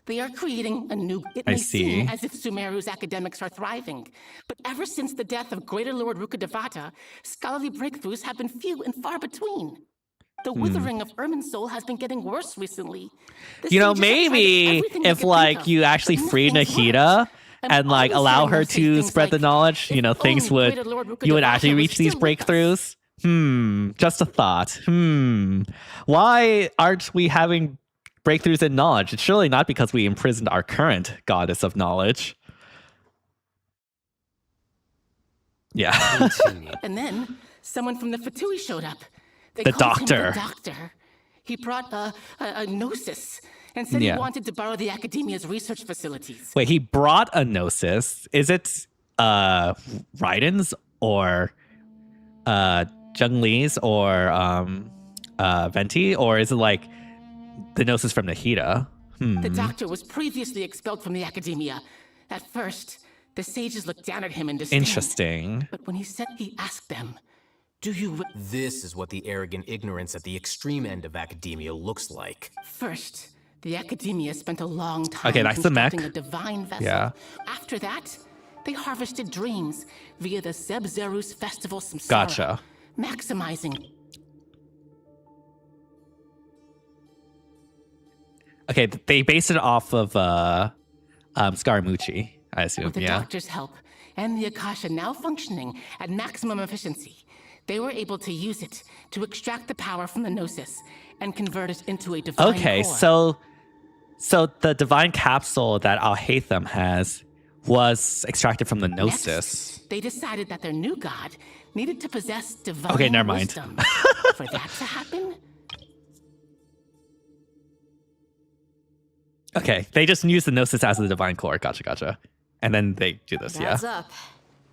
They are creating a new... It I may see. seem as if Sumeru's academics are thriving, but ever since the death of Greater Lord Rukkhadevata, scholarly breakthroughs have been few and far between. The withering of Irminsul has been getting worse recently. The You know, sages have tried maybe everything they if could think like of, you actually but free nothing's worked. Nahida and like always allow hearing her her say to things spread the like, knowledge, you "If know, things only would Greater Lord you would Rukadevata actually was reach these still with us." breakthroughs. Just a thought. Why aren't we having breakthroughs in knowledge? It's surely not because we imprisoned our current goddess of knowledge. Yeah. And then someone from the Fatui showed up. They The called him doctor. the doctor. He brought a gnosis and said Yeah. he wanted to borrow the academia's research facilities. Wait, he brought a gnosis. Is it Raiden's or Zheng or Venti, or is it like the gnosis from Nahida? The doctor was previously expelled from the academia. At first, the sages looked down at him in disdain. Interesting. But when he said, he asked them, "Do you?" This is what the arrogant ignorance at the extreme end of academia looks like. First, the academia spent a long time Okay, that's the mech. constructing a divine vessel. Yeah. After that, they harvested dreams via the Zeb-Zerus festival Samsara. Gotcha. Maximizing. Okay, they based it off of Scaramucci, I assume. With the Yeah. doctor's help and the Akasha now functioning at maximum efficiency, they were able to use it to extract the power from the Gnosis and convert it into a divine Okay, core. so the divine capsule that Al-Haytham has was extracted from the Gnosis. They decided that their new god needed to possess divine Okay, never mind. wisdom. For that to happen, Okay, they just use the Gnosis as the divine core. Gotcha. And then they do this, yeah. up.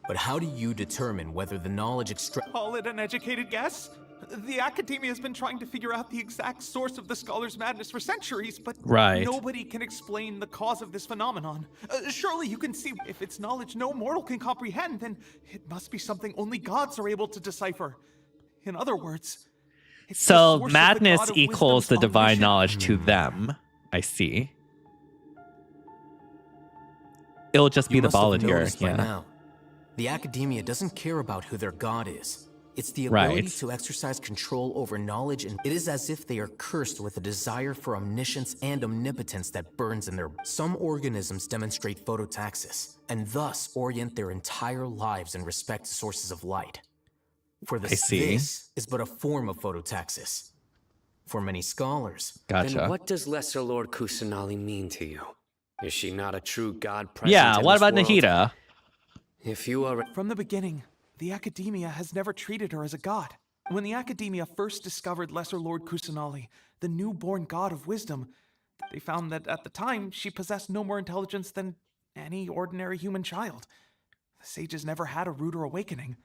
But how do you determine whether the knowledge Call it an educated guess? The academia has been trying to figure out the exact source of the scholar's madness for centuries, but Right. nobody can explain the cause of this phenomenon. Surely you can see if it's knowledge no mortal can comprehend, then it must be something only gods are able to decipher. In other words, it's the So source of the madness god of equals the wisdom's divine omniscience. knowledge to them. I see. It'll just be You the must have ballad here. noticed by Yeah. now. The academia doesn't care about who their god is. It's the ability Right. to exercise control over knowledge, and it is as if they are cursed with a desire for omniscience and omnipotence that burns in their... Some organisms demonstrate phototaxis, and thus orient their entire lives in respect to sources of light. For I see. this is but a form of phototaxis. For many scholars... Then what does Lesser Lord Kusanali mean to you? Is she not a true god present Yeah, in what this about world? Nahida? If you are... From the beginning, the academia has never treated her as a god. When the academia first discovered Lesser Lord Kusanali, the newborn god of wisdom, they found that at the time she possessed no more intelligence than any ordinary human child. The sages never had a ruder awakening.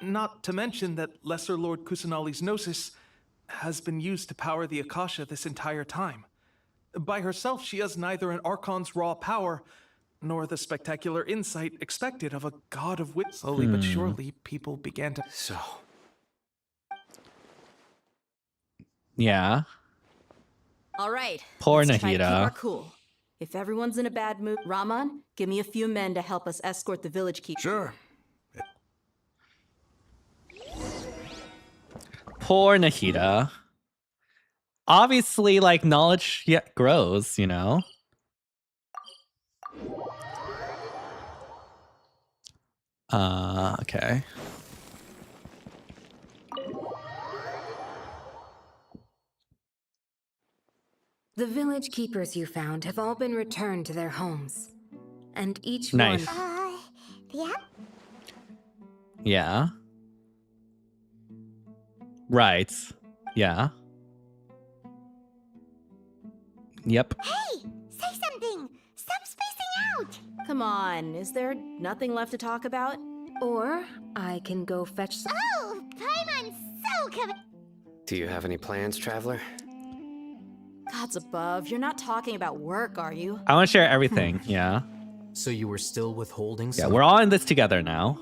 Not to mention that Lesser Lord Kusanali's gnosis has been used to power the Akasha this entire time. By herself, she has neither an Archon's raw power nor the spectacular insight expected of a god of wit. Slowly but surely, people began to... So... Yeah. All right. Poor let's try to keep Nahida. our cool. If everyone's in a bad mood, Raman, give me a few men to help us escort the village keeper. Sure. Poor Nahida. Obviously, like, knowledge grows, you know? Okay. The village keepers you found have all been returned to their homes. And each Nice. one... Yeah? Yeah. Right. Yeah. Yep. Hey! Say something! Stop spacing out! Come on, is there nothing left to talk about? Or I can go fetch some... Oh! Paimon's so coming! Do you have any plans, traveler? Gods above, you're not talking about work, are you? I want to share everything. Yeah. So you were still withholding Yeah, some... we're all in this together now.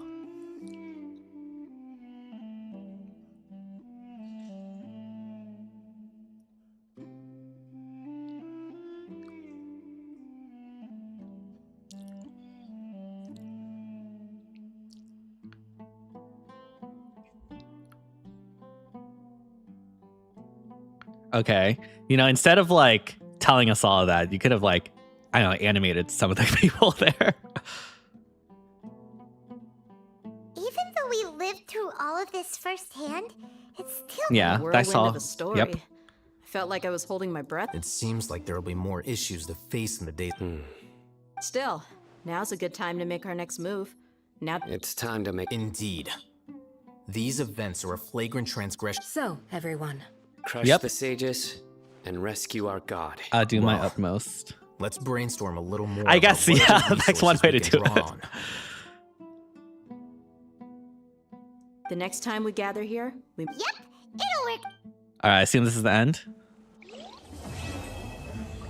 Okay. You know, instead of like telling us all of that, you could have like, I don't know, animated some of the people there. though we lived through all of this firsthand, it's still Yeah, that's Whirlwind all. of a story. Yep. I felt like I was holding my breath. It seems like there will be more issues to face in the days. Still, now's a good time to make our next move. Now It's time to make. Indeed. These events are a flagrant transgression. So, everyone. Crush Yep. the sages and rescue our god. I'll do my Well, utmost. Let's brainstorm a little more. I guess, about what yeah, other that's one way to resources we do can it. draw on. the next time we gather here, we Yep, it'll work. All right, I assume this is the end.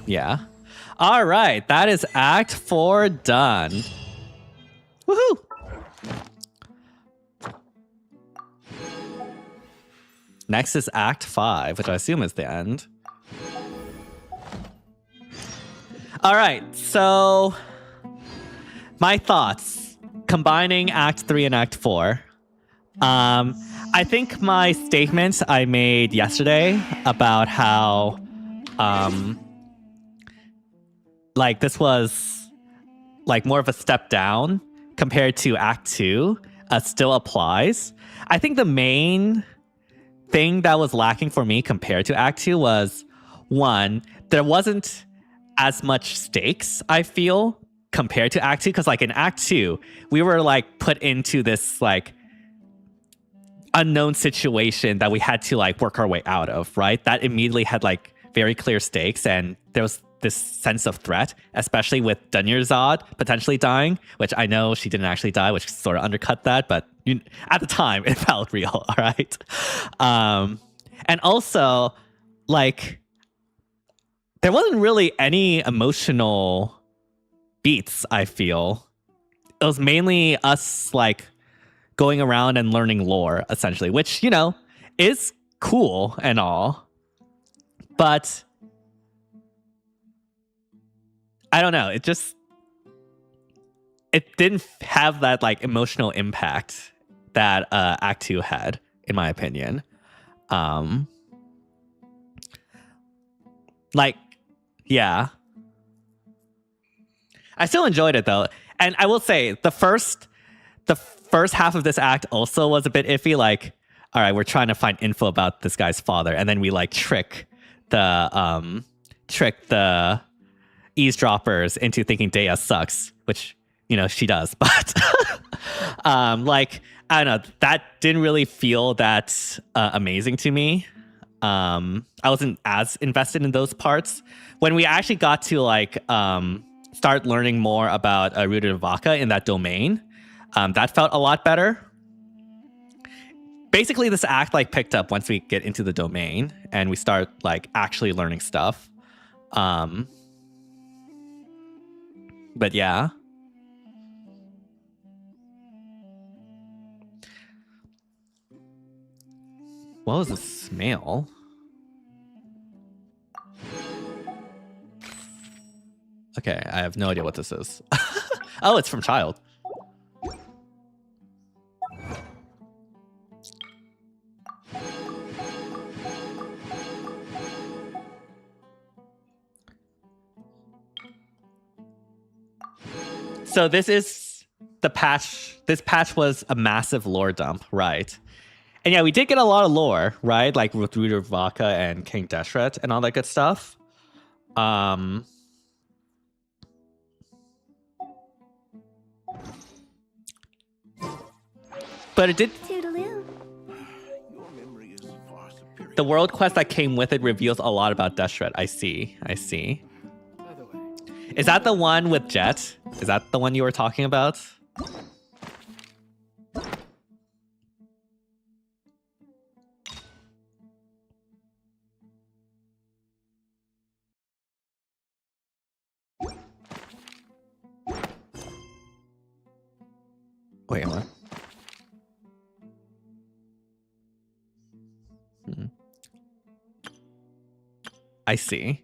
Yeah. All right, that is Act 4 done. Woohoo! Next is Act 5, which I assume is the end. All right, so my thoughts combining Act 3 and Act 4. I think my statement I made yesterday about how like this was like more of a step down compared to Act 2 still applies. I think the main thing that was lacking for me compared to Act 2 was, one, there wasn't as much stakes, I feel, compared to Act 2. Because like in Act 2, we were like put into this like unknown situation that we had to like work our way out of, right? That immediately had like very clear stakes, and there was this sense of threat, especially with Dunyarzad potentially dying, which I know she didn't actually die, which sort of undercut that, but at the time it felt real, all right? And also, like, there wasn't really any emotional beats, I feel. It was mainly us, like, going around and learning lore, essentially, which, you know, is cool and all, but I don't know. It didn't have that like emotional impact that Act 2 had, in my opinion. Like, yeah. I still enjoyed it though. And I will say the first half of this act also was a bit iffy. Like, all right, we're trying to find info about this guy's father, and then we like trick the eavesdroppers into thinking Dea sucks, which, you know, she does. But like, I don't know, that didn't really feel that amazing to me. I wasn't as invested in those parts. When we actually got to like start learning more about Ruta Vaca in that domain, that felt a lot better. Basically, this act like picked up once we get into the domain and we start like actually learning stuff. But yeah. What was the smell? Okay, I have no idea what this is. Oh, it's from Child. So this is the patch. This patch was a massive lore dump, right? And yeah, we did get a lot of lore, right? Like with Ruta Vaca and King Deshret and all that good stuff. But it did. Toodaloo. The world quest that came with it reveals a lot about Deshret. I see. Is that the one with Jet? Is that the one you were talking about? Wait, what? I see.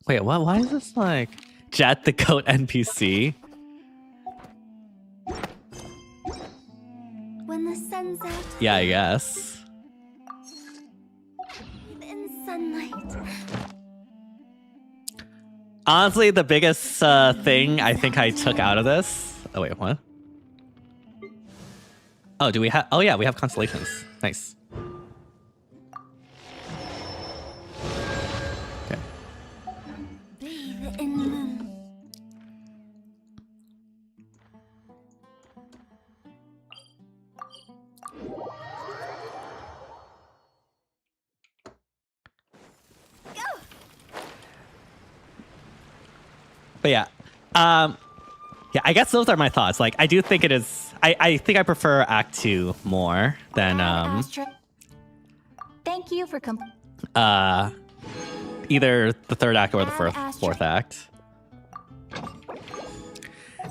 Wait, what? Why is this like Jet the goat NPC? When the sun's out Yeah, I guess. in sunlight. Honestly, the biggest thing I think I took out of this. Oh wait, what? Oh, do we have? Oh yeah, we have constellations. Nice. Okay. Bathe in the moon. But yeah, yeah. I guess those are my thoughts. Like, I do think it is. I think I prefer Act 2 more than Thank you for either the third act or the fourth act.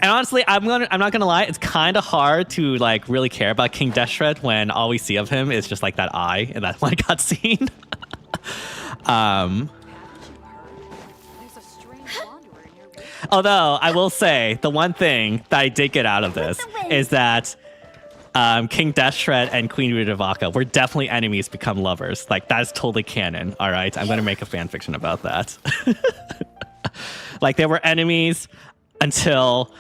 And honestly, I'm not gonna lie, it's kind of hard to like really care about King Deshret when all we see of him is just like that eye in that one cutscene. Although I will say the one thing that I did get out of this is that King Deshret and Queen Rudavaka were definitely enemies become lovers. Like, that is totally canon. All right, I'm gonna make a fan fiction about that. Like, they were enemies until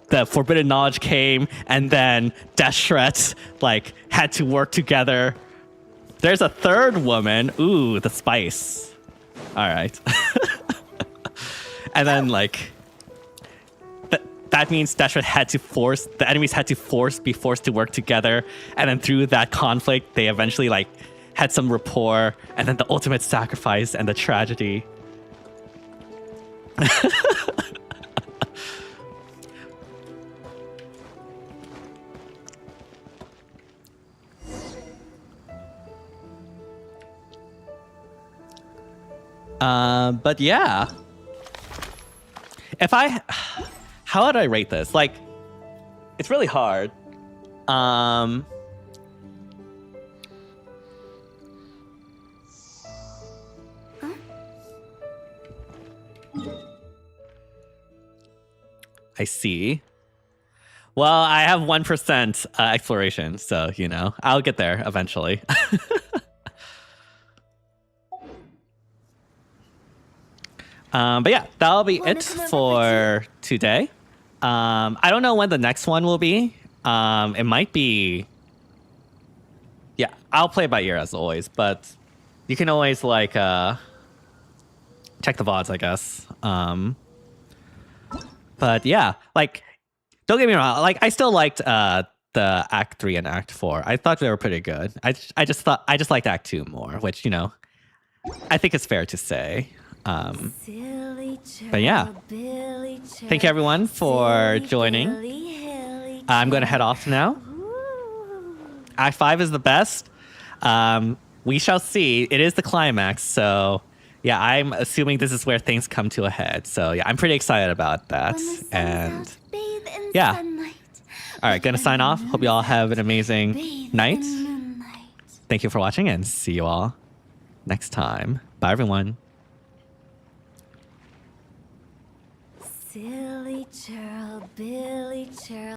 the forbidden knowledge came, and then Deshret like had to work together. There's a third woman. Ooh, the spice. All right. And then like that means Deshret had to the enemies had to be forced to work together, and then through that conflict they eventually like had some rapport, and then the ultimate sacrifice and the tragedy. But yeah, how would I rate this? Like, it's really hard. I see. Well, I have 1% exploration, so you know I'll get there eventually. But yeah, that'll be it for today. I don't know when the next one will be. It might be... Yeah, I'll play it by ear as always, but you can always like check the VODs, I guess. But yeah, like, don't get me wrong, like, I still liked the Act 3 and Act 4. I thought they were pretty good. I just liked Act 2 more, which, you know, I think it's fair to say. But yeah, thank you everyone for joining. I'm going to head off now. Act 5 is the best. We shall see. It is the climax, so yeah, I'm assuming this is where things come to a head. So yeah, I'm pretty excited about that. And yeah, all right, gonna sign off. Hope you all have an amazing night. Thank you for watching, and see you all next time. Bye everyone. Silly churl, Billy churl.